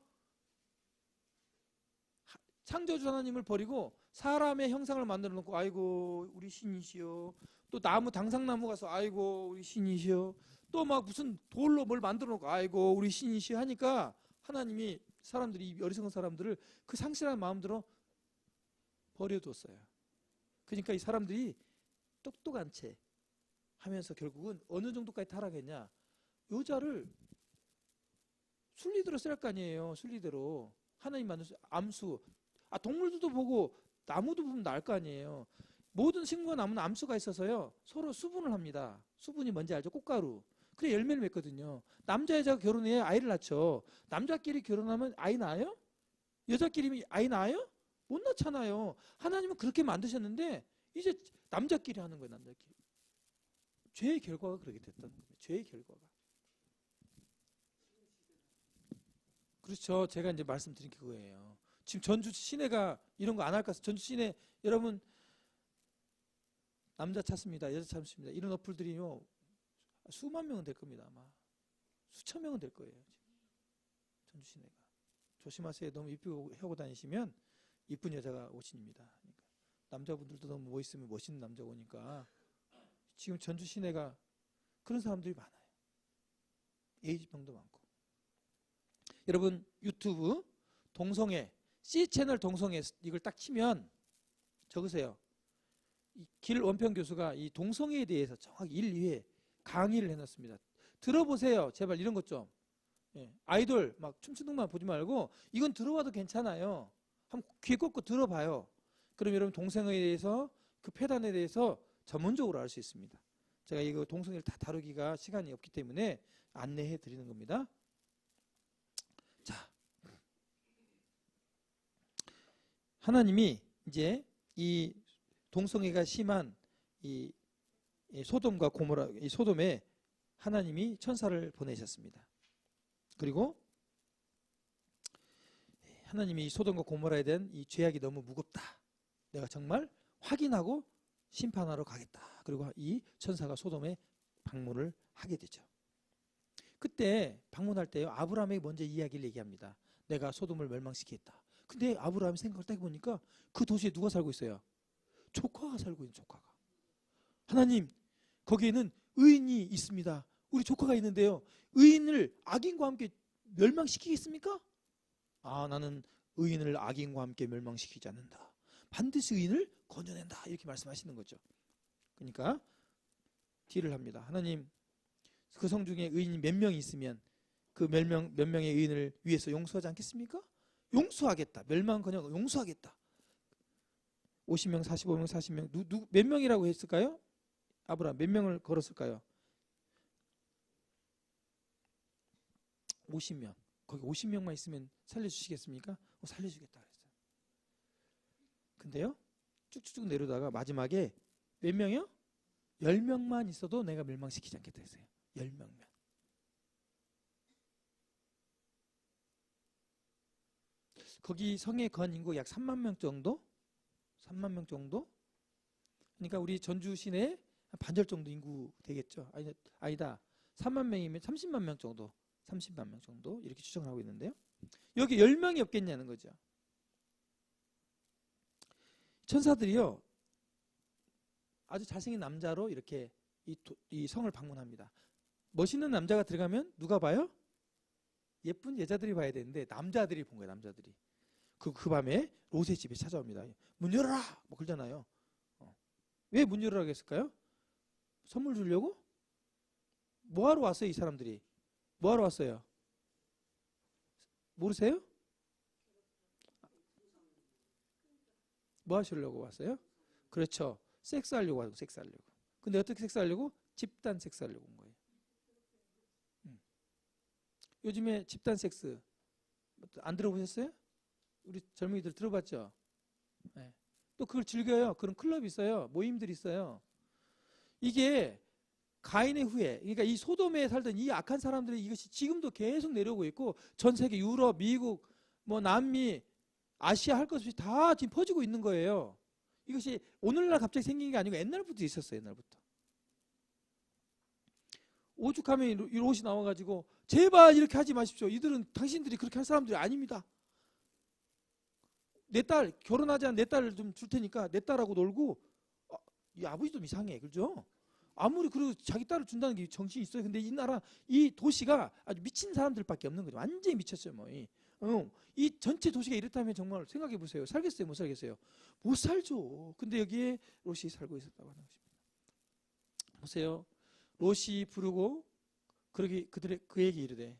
창조주 하나님을 버리고 사람의 형상을 만들어 놓고 아이고 우리 신이시여, 또 나무 당상나무 가서 아이고 우리 신이시여, 또 막 무슨 돌로 뭘 만들어 놓고 아이고 우리 신이시여 하니까 하나님이 사람들이 어리석은 사람들을 그 상실한 마음대로 버려뒀어요. 그러니까 이 사람들이 똑똑한 채 하면서 결국은 어느 정도까지 타락했냐, 여자를 순리대로 쓸 거 아니에요. 순리대로 하나님 만든 암수, 동물들도 보고 나무도 보면 날 거 아니에요. 모든 식물과 나무는 암수가 있어서요 서로 수분을 합니다. 수분이 뭔지 알죠? 꽃가루. 그래 열매를 맺거든요. 남자 여자가 결혼해 아이를 낳죠. 남자끼리 결혼하면 아이 낳아요? 여자끼리 아이 낳아요? 못 낳잖아요. 하나님은 그렇게 만드셨는데 이제 남자끼리 하는 거예요. 남자끼리. 죄의 결과가 그렇게 됐다는 거예요. 죄의 결과가. 그렇죠. 제가 이제 말씀드린 게 그거예요. 지금 전주 시내가 이런 거 안 할까? 전주 시내 여러분 남자 찾습니다. 여자 찾습니다. 이런 어플들이요 수만 명은 될 겁니다. 아마 수천 명은 될 거예요. 전주 시내가. 조심하세요. 너무 이쁘게 하고 다니시면 이쁜 여자가 오신입니다. 그러니까 남자분들도 너무 멋있으면 멋있는 남자가 오니까 지금 전주 시내가 그런 사람들이 많아요. 에이즈병도 많고. 여러분 유튜브 동성애 C채널 동성애 이걸 딱 치면 적으세요. 길 원평 교수가 이 동성애에 대해서 정확히 1, 2회 강의를 해놨습니다. 들어보세요. 제발 이런 것 좀. 아이돌 막 춤추는 것만 보지 말고 이건 들어봐도 괜찮아요. 한번 귀 꽂고 들어봐요. 그럼 여러분 동성애에 대해서 그 폐단에 대해서 전문적으로 알 수 있습니다. 제가 이거 동성애를 다 다루기가 시간이 없기 때문에 안내해 드리는 겁니다. 자, 하나님이 이제 이 동성애가 심한 이 소돔과 고모라, 이 소돔에 하나님이 천사를 보내셨습니다. 그리고 하나님이 이 소돔과 고모라에 대한 이 죄악이 너무 무겁다. 내가 정말 확인하고 심판하러 가겠다. 그리고 이 천사가 소돔에 방문을 하게 되죠. 그때 방문할 때요 아브라함에게 먼저 이야기를 얘기합니다. 내가 소돔을 멸망시키겠다. 근데 아브라함이 생각을 딱 해보니까 그 도시에 누가 살고 있어요? 조카가 살고 있는 조카가. 하나님, 거기에는 의인이 있습니다. 우리 조카가 있는데요. 의인을 악인과 함께 멸망시키겠습니까? 아, 나는 의인을 악인과 함께 멸망시키지 않는다. 반드시 의인을 건져낸다. 이렇게 말씀하시는 거죠. 그러니까 딜을 합니다. 하나님, 그 성 중에 의인이 몇 명이 있으면 그 몇 명의 의인을 위해서 용서하지 않겠습니까? 용서하겠다. 멸망커녕 용서하겠다. 50명, 45명, 40명 몇 명이라고 했을까요? 아브라함 몇 명을 걸었을까요? 50명. 거기 50명만 있으면 살려주시겠습니까? 살려주겠다 그랬어요. 근데요, 쭉쭉쭉 내려다가 마지막에 몇 명이요? 10명만 있어도 내가 멸망시키지 않겠다 했어요. 10명만. 거기 성에 거한 인구가 약 3만 명 정도? 3만 명 정도? 그러니까 우리 전주 시내에 한 반절 정도 인구 되겠죠. 아니다. 3만 명이면 30만 명 정도. 30만 명 정도 이렇게 추정을 하고 있는데요. 여기 10명이 없겠냐는 거죠. 천사들이요, 아주 잘생긴 남자로 이렇게 이 성을 방문합니다. 멋있는 남자가 들어가면 누가 봐요? 예쁜 여자들이 봐야 되는데 남자들이 본 거예요. 남자들이. 그 밤에 롯의 집에 찾아옵니다. 문 열어라! 뭐 그러잖아요. 왜 문 열어라고 했을까요? 선물 주려고? 뭐 하러 왔어요, 이 사람들이? 뭐 하러 왔어요? 모르세요? 뭐 하시려고 왔어요? 그렇죠. 섹스하려고 하고, 섹스하려고. 근데 어떻게 섹스하려고? 집단 섹스하려고 온 거예요. 요즘에 집단 섹스 안 들어보셨어요? 우리 젊은이들 들어봤죠? 네. 또 그걸 즐겨요. 그런 클럽이 있어요. 모임들이 있어요. 이게 가인의 후예, 그러니까 이 소돔에 살던 이 악한 사람들이 이것이 지금도 계속 내려오고 있고 전 세계 유럽, 미국, 뭐 남미, 아시아 할 것 없이 다 지금 퍼지고 있는 거예요. 이것이 오늘날 갑자기 생긴 게 아니고 옛날부터 있었어요. 옛날부터. 오죽하면 이 롯이 나와가지고 제발 이렇게 하지 마십시오. 이들은 당신들이 그렇게 할 사람들이 아닙니다. 내 딸 결혼하지 않은 내 딸을 좀 줄 테니까 내 딸하고 놀고. 이 아버지 좀 이상해, 그죠? 아무리 그래도 자기 딸을 준다는 게 정신이 있어요. 근데 이 나라, 이 도시가 아주 미친 사람들밖에 없는 거죠. 완전히 미쳤어요, 뭐. 이 전체 도시가 이렇다면 정말 생각해 보세요. 살겠어요, 못 살겠어요? 못 살죠. 근데 여기에 롯이 살고 있었다고 하는 것입니다. 보세요. 롯이 부르고 그에게 이르되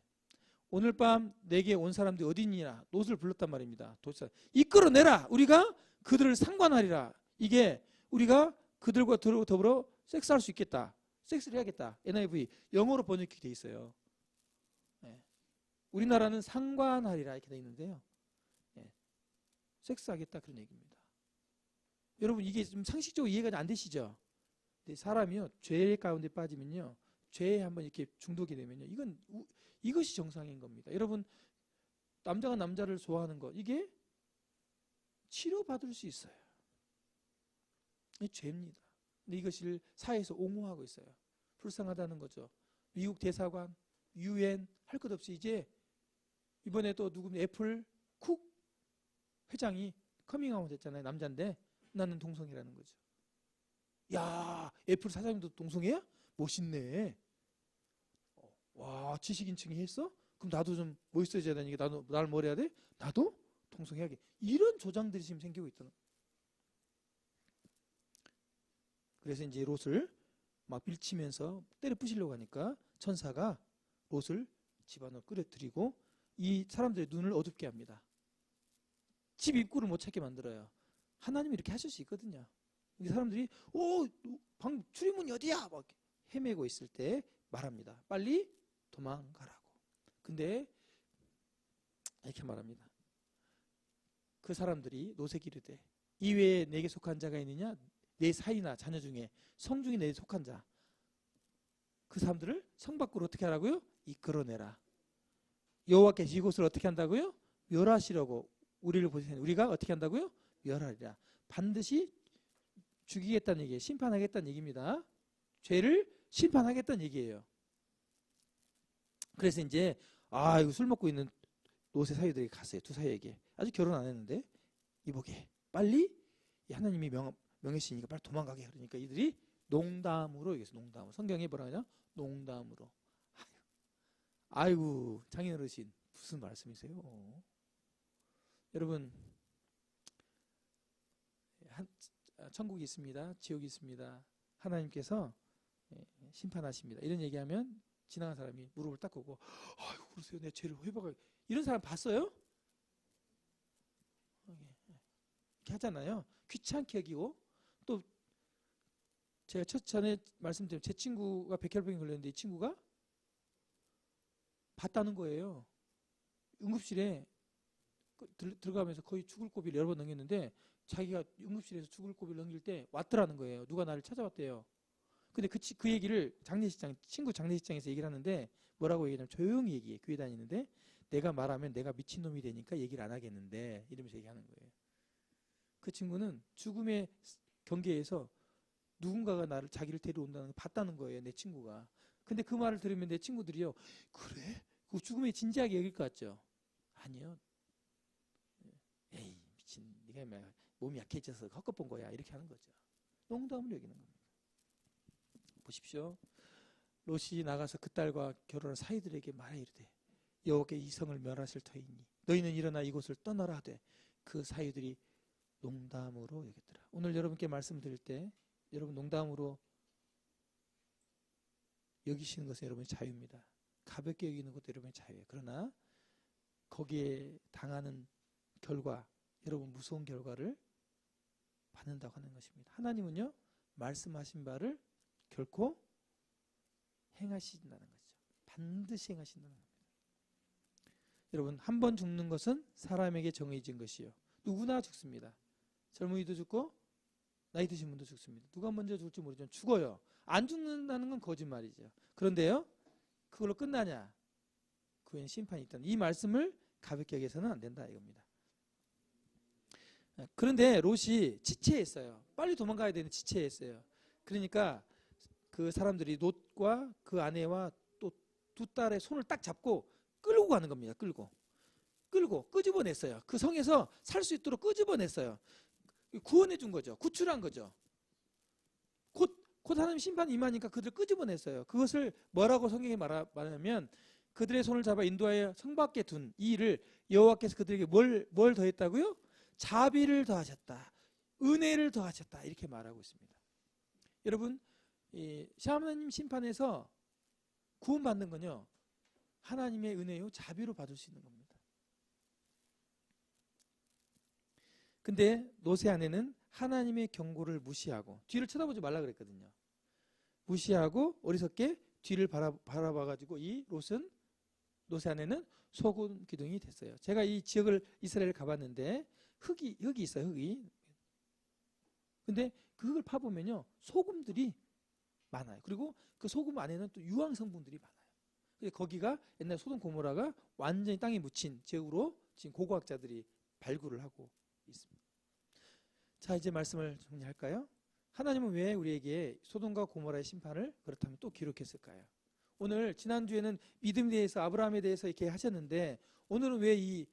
오늘 밤 내게 온 사람들이 어디 있느냐? 롯을 불렀단 말입니다. 도시사 이끌어내라. 우리가 그들을 상관하리라. 이게 우리가 그들과 더불어 섹스할 수 있겠다. 섹스를 해야겠다. NIV 영어로 번역이 돼 있어요. 네. 우리나라는 상관하리라 이렇게 돼 있는데요. 네. 섹스하겠다 그런 얘기입니다. 여러분 이게 좀 상식적으로 이해가 안 되시죠? 근데 사람이요 죄 가운데 빠지면요, 죄에 한번 이렇게 중독이 되면요, 이것이 정상인 겁니다. 여러분 남자가 남자를 좋아하는 것, 이게 치료받을 수 있어요. 이 죄입니다. 근데 이것을 사회에서 옹호하고 있어요. 불쌍하다는 거죠. 미국 대사관, UN 할 것 없이 이제 이번에 또 누구면 애플 쿡 회장이 커밍아웃 했잖아요. 남자인데 나는 동성이라는 거죠. 야, 애플 사장님도 동성애야? 멋있네. 와, 지식인층이 했어? 그럼 나도 좀 멋있어져야 되니까 나도 날 뭘 해야 돼? 나도 동성애하게. 이런 조장들이 지금 생기고 있다는. 그래서 이제 롯을 막 밀치면서 때려 부시려고 하니까 천사가 롯을 집 안으로 끌어들이고 이 사람들의 눈을 어둡게 합니다. 집 입구를 못 찾게 만들어요. 하나님이 이렇게 하실 수 있거든요. 이 사람들이 방 출입문이 어디야? 막 헤매고 있을 때 말합니다. 빨리 도망가라고. 근데 이렇게 말합니다. 그 사람들이 롯에게 이르되 이외에 내게 속한 자가 있느냐? 내 사이나 자녀 중에 성 중에 내게 속한 자, 그 사람들을 성 밖으로 어떻게 하라고요? 이끌어내라. 여호와께서 이곳을 어떻게 한다고요? 멸하시려고 우리를 보시니 우리가 어떻게 한다고요? 멸하리라. 반드시 죽이겠다는 얘기예요. 심판하겠다는 얘기입니다. 죄를 심판하겠다는 얘기예요. 그래서 이제 이거 술 먹고 있는 롯의 사위들이 갔어요. 두 사위에게. 아직 결혼 안 했는데 이보게 빨리 하나님이 명하시니까 빨리 도망가게. 그러니까 이들이 농담으로 얘기했어요. 농담으로. 성경에 뭐라 하냐? 농담으로. 아이고 장인 어르신 무슨 말씀이세요? 여러분 천국이 있습니다. 지옥이 있습니다. 하나님께서 심판하십니다. 이런 얘기하면 지나간 사람이 무릎을 딱 꿇고 아이고 그러세요. 내 죄를 회복하게. 이런 사람 봤어요? 이렇게 하잖아요. 귀찮게 여기고. 또 제가 전에 말씀드린 제 친구가 백혈병이 걸렸는데 이 친구가 봤다는 거예요. 응급실에 들어가면서 거의 죽을 고비를 여러 번 넘겼는데 자기가 응급실에서 죽을 고비를 넘길 때 왔더라는 거예요. 누가 나를 찾아왔대요. 근데 그 얘기를 친구 장례식장에서 얘기를 하는데 뭐라고 얘기하냐면 조용히 얘기해. 교회 다니는데 내가 말하면 내가 미친놈이 되니까 얘기를 안 하겠는데 이러면서 얘기하는 거예요. 그 친구는 죽음의 경계에서 누군가가 자기를 데려온다는 걸 봤다는 거예요. 내 친구가. 근데 그 말을 들으면 내 친구들이요. 그래? 그 죽음에 진지하게 여길 것 같죠? 아니요. 에이 미친 네가 몸이 약해져서 헛것본 거야. 이렇게 하는 거죠. 농담으로 여기는 겁니다. 보십시오. 롯이 나가서 그 딸과 결혼한 사이들에게 말해 이르되 여호와께 이성을 멸하실 터이니 너희는 일어나 이곳을 떠나라 하되 그 사이들이 농담으로 여겼더라. 오늘 여러분께 말씀드릴 때 여러분 농담으로 여기시는 것은 여러분의 자유입니다. 가볍게 여기는 것도 여러분의 자유예요. 그러나 거기에 당하는 결과 여러분 무서운 결과를 받는다고 하는 것입니다. 하나님은요 말씀하신 바를 결코 행하신다는 거죠. 반드시 행하신다는 겁니다. 여러분 한 번 죽는 것은 사람에게 정해진 것이요. 누구나 죽습니다. 젊은이도 죽고 나이 드신 분도 죽습니다. 누가 먼저 죽을지 모르지만 죽어요. 안 죽는다는 건 거짓말이죠. 그런데요 그걸로 끝나냐? 그 후엔 심판이 있다는 이 말씀을 가볍게 여겨서는 안 된다 이겁니다. 그런데 롯이 지체했어요. 빨리 도망가야 되는 지체했어요. 그러니까 그 사람들이 롯과 그 아내와 또 두 딸의 손을 딱 잡고 끌고 가는 겁니다. 끌고 끄집어냈어요. 그 성에서 살 수 있도록 끄집어냈어요. 구원해 준 거죠. 구출한 거죠. 곧 하나님 심판이 임하니까 그들을 끄집어냈어요. 그것을 뭐라고 성경에 말하냐면 그들의 손을 잡아 인도하여 성 밖에 둔 이 일을 여호와께서 그들에게 뭘 더했다고요? 자비를 더하셨다. 은혜를 더하셨다. 이렇게 말하고 있습니다. 여러분 하나님 심판에서 구원받는 건요 하나님의 은혜요 자비로 받을 수 있는 겁니다. 근데 롯의 아내는 하나님의 경고를 무시하고 뒤를 쳐다보지 말라 그랬거든요. 무시하고 어리석게 뒤를 바라봐가지고 이 롯의 아내는 소금 기둥이 됐어요. 제가 이 지역을 이스라엘 가봤는데 흙이 있어요. 흙이. 근데 그 흙을 파보면요 소금들이 많아요. 그리고 그 소금 안에는 또 유황 성분들이 많아요. 거기가 옛날 소돔 고모라가 완전히 땅에 묻힌 지역으로 지금 고고학자들이 발굴을 하고 있습니다. 자 이제 말씀을 정리할까요? 하나님은 왜 우리에게 소돔과 고모라의 심판을 그렇다면 또 기록했을까요? 오늘 지난주에는 믿음에 대해서 아브라함에 대해서 이렇게 하셨는데 오늘은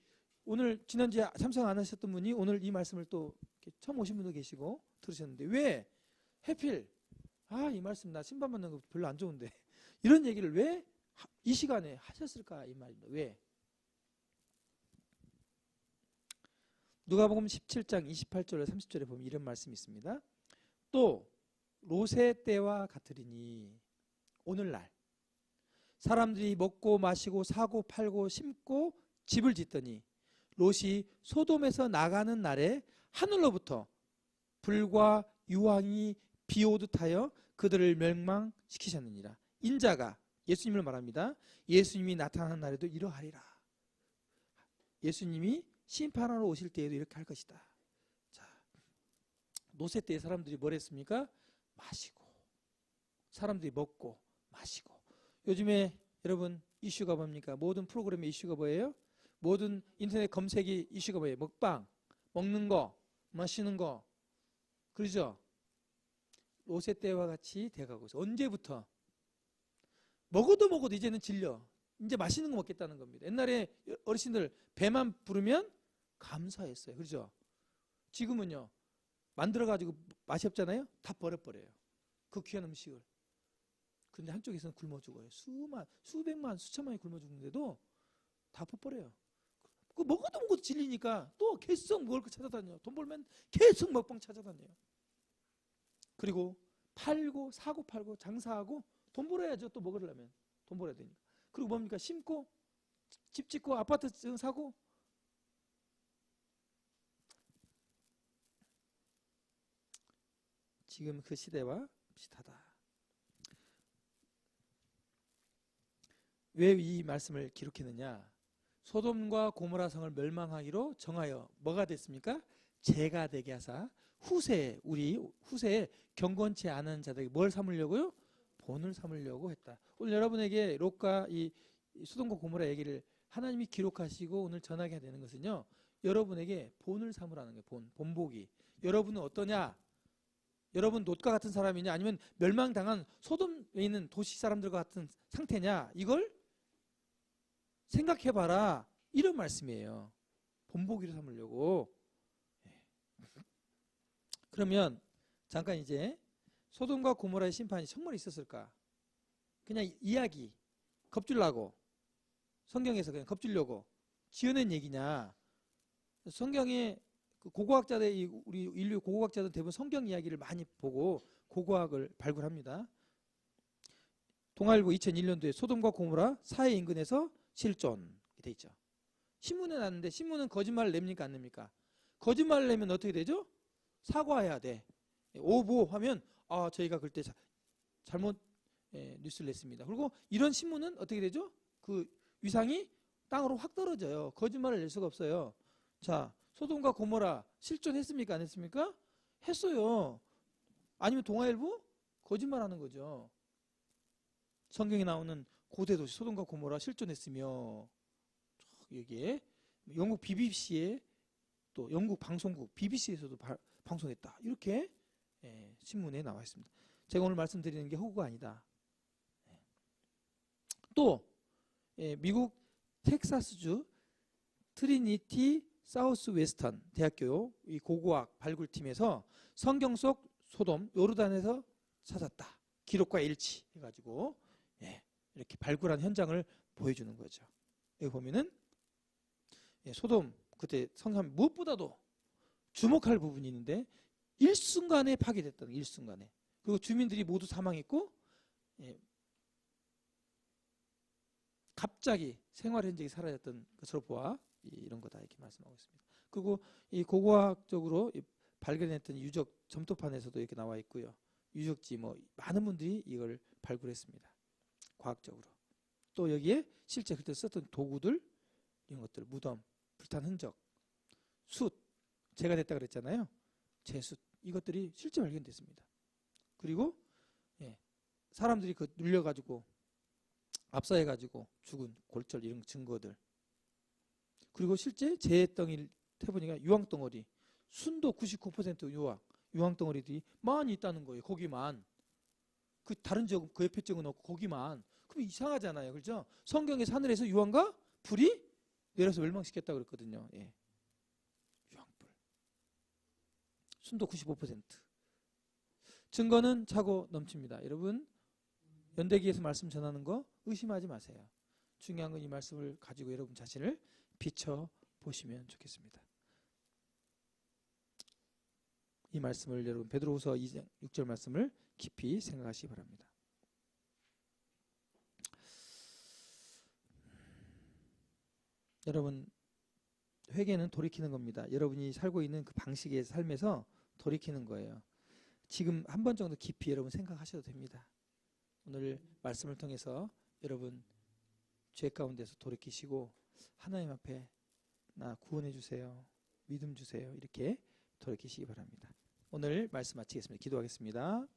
오늘 지난주에 참석 안 하셨던 분이 오늘 이 말씀을 또 처음 오신 분도 계시고 들으셨는데 왜 해필 이 말씀 나 심판받는 거 별로 안 좋은데 이런 얘기를 왜 이 시간에 하셨을까 이 말입니다. 왜? 누가복음 17장 28절에 30절에 보면 이런 말씀이 있습니다. 또 롯의 때와 같으리니 오늘날 사람들이 먹고 마시고 사고 팔고 심고 집을 짓더니 롯이 소돔에서 나가는 날에 하늘로부터 불과 유황이 비오듯 하여 그들을 멸망시키셨느니라. 인자가 예수님을 말합니다. 예수님이 나타나는 날에도 이러하리라. 예수님이 심판하러 오실 때에도 이렇게 할 것이다. 자, 롯의 때에 사람들이 뭘 했습니까? 마시고 사람들이 먹고 마시고. 요즘에 여러분 이슈가 뭡니까? 모든 프로그램의 이슈가 뭐예요? 모든 인터넷 검색이 이슈가 뭐예요? 먹방, 먹는 거, 마시는 거. 그러죠? 롯의 때와 같이 돼가고 있어요. 언제부터? 먹어도 이제는 질려. 이제 맛있는 거 먹겠다는 겁니다. 옛날에 어르신들 배만 부르면 감사했어요. 그렇죠? 지금은요. 만들어가지고 맛이 없잖아요. 다 버려버려요. 그 귀한 음식을. 근데 한쪽에서는 굶어 죽어요. 수백만, 수천만이 굶어 죽는데도 다 퍼버려요. 그 먹어도 질리니까 또 계속 먹을 거 찾아다녀요. 돈 벌면 계속 먹방 찾아다녀요. 그리고 팔고 사고 팔고 장사하고 돈 벌어야죠. 또 먹으려면 돈 벌어야 되니까. 그리고 뭡니까? 심고 집 짓고 아파트 사고. 지금 그 시대와 비슷하다. 왜 이 말씀을 기록했느냐? 소돔과 고모라 성을 멸망하기로 정하여 뭐가 됐습니까? 죄가 되게 하사 우리 후세에 경건치 않은 자들에게 뭘 삼으려고요? 본을 삼으려고 했다. 오늘 여러분에게 롯과 이 소돔과 고모라 얘기를 하나님이 기록하시고 오늘 전하게 되는 것은요, 여러분에게 본을 삼으라는 거예요. 본보기. 여러분은 어떠냐? 여러분 롯과 같은 사람이냐? 아니면 멸망당한 소돔에 있는 도시 사람들과 같은 상태냐? 이걸 생각해봐라. 이런 말씀이에요. 본보기로 삼으려고. 그러면 잠깐 이제 소돔과 고모라의 심판이 정말 있었을까? 그냥 이야기, 겁주려고, 성경에서 그냥 겁주려고 지어낸 얘기냐? 성경에 그 고고학자들, 우리 인류 고고학자들 대부분 성경 이야기를 많이 보고 고고학을 발굴합니다. 동아일보 2001년도에 소돔과 고모라 사해 인근에서 실존 돼 있죠. 신문에 났는데 신문은 거짓말을 냅니까 안 냅니까? 거짓말을 내면 어떻게 되죠? 사과해야 돼. 오보하면 저희가 그때 잘못 뉴스를 냈습니다. 그리고 이런 신문은 어떻게 되죠? 그 위상이 땅으로 확 떨어져요. 거짓말을 낼 수가 없어요. 자, 소돔과 고모라 실존했습니까 안 했습니까? 했어요. 아니면 동아일보 거짓말하는 거죠. 성경에 나오는 고대 도시 소돔과 고모라 실존했으며, 여기에 영국 BBC에 또 영국 방송국 BBC에서도 방송했다. 이렇게 신문에 나와 있습니다. 제가 오늘 말씀드리는 게 허구가 아니다. 또 미국 텍사스주 트리니티 사우스 웨스턴 대학교 이 고고학 발굴팀에서 성경 속 소돔 요르단에서 찾았다. 기록과 일치해가지고 이렇게 발굴한 현장을 보여주는 거죠. 여기 보면은 소돔 그때 성함 무엇보다도 주목할 부분이 있는데 일순간에 파괴됐다는, 일순간에. 그리고 주민들이 모두 사망했고 갑자기 생활 흔적이 사라졌던 것으로 보아 이런 거다 이렇게 말씀하고 있습니다. 그리고 이 고고학적으로 발견했던 유적 점토판에서도 이렇게 나와 있고요. 유적지 많은 분들이 이걸 발굴했습니다. 과학적으로. 또 여기에 실제 그때 썼던 도구들, 이런 것들, 무덤, 불탄 흔적, 숯, 재가 됐다 그랬잖아요. 재숯, 이것들이 실제 발견됐습니다. 그리고 사람들이 그 눌려가지고 압사해가지고 죽은 골절 이런 증거들. 그리고 실제 재덩이 해보니까 유황덩어리, 순도 99% 유황덩어리들이 많이 있다는 거예요. 거기만. 그 다른 지역, 그 옆에 지역은 없고 거기만. 그럼 이상하잖아요. 그렇죠? 성경에서 하늘에서 유황과 불이 내려서 멸망시켰다고 그랬거든요. 유황불. 순도 95%. 증거는 차고 넘칩니다. 여러분, 연대기에서 말씀 전하는 거 의심하지 마세요. 중요한 건 이 말씀을 가지고 여러분 자신을 비춰보시면 좋겠습니다. 이 말씀을 여러분 베드로후서 2장 6절 말씀을 깊이 생각하시기 바랍니다. 여러분, 회개는 돌이키는 겁니다. 여러분이 살고 있는 그 방식의 삶에서 돌이키는 거예요. 지금 한 번 정도 깊이 여러분 생각하셔도 됩니다. 오늘 말씀을 통해서 여러분 죄 가운데서 돌이키시고 하나님 앞에 나 구원해 주세요. 믿음 주세요. 이렇게 돌이키시기 바랍니다. 오늘 말씀 마치겠습니다. 기도하겠습니다.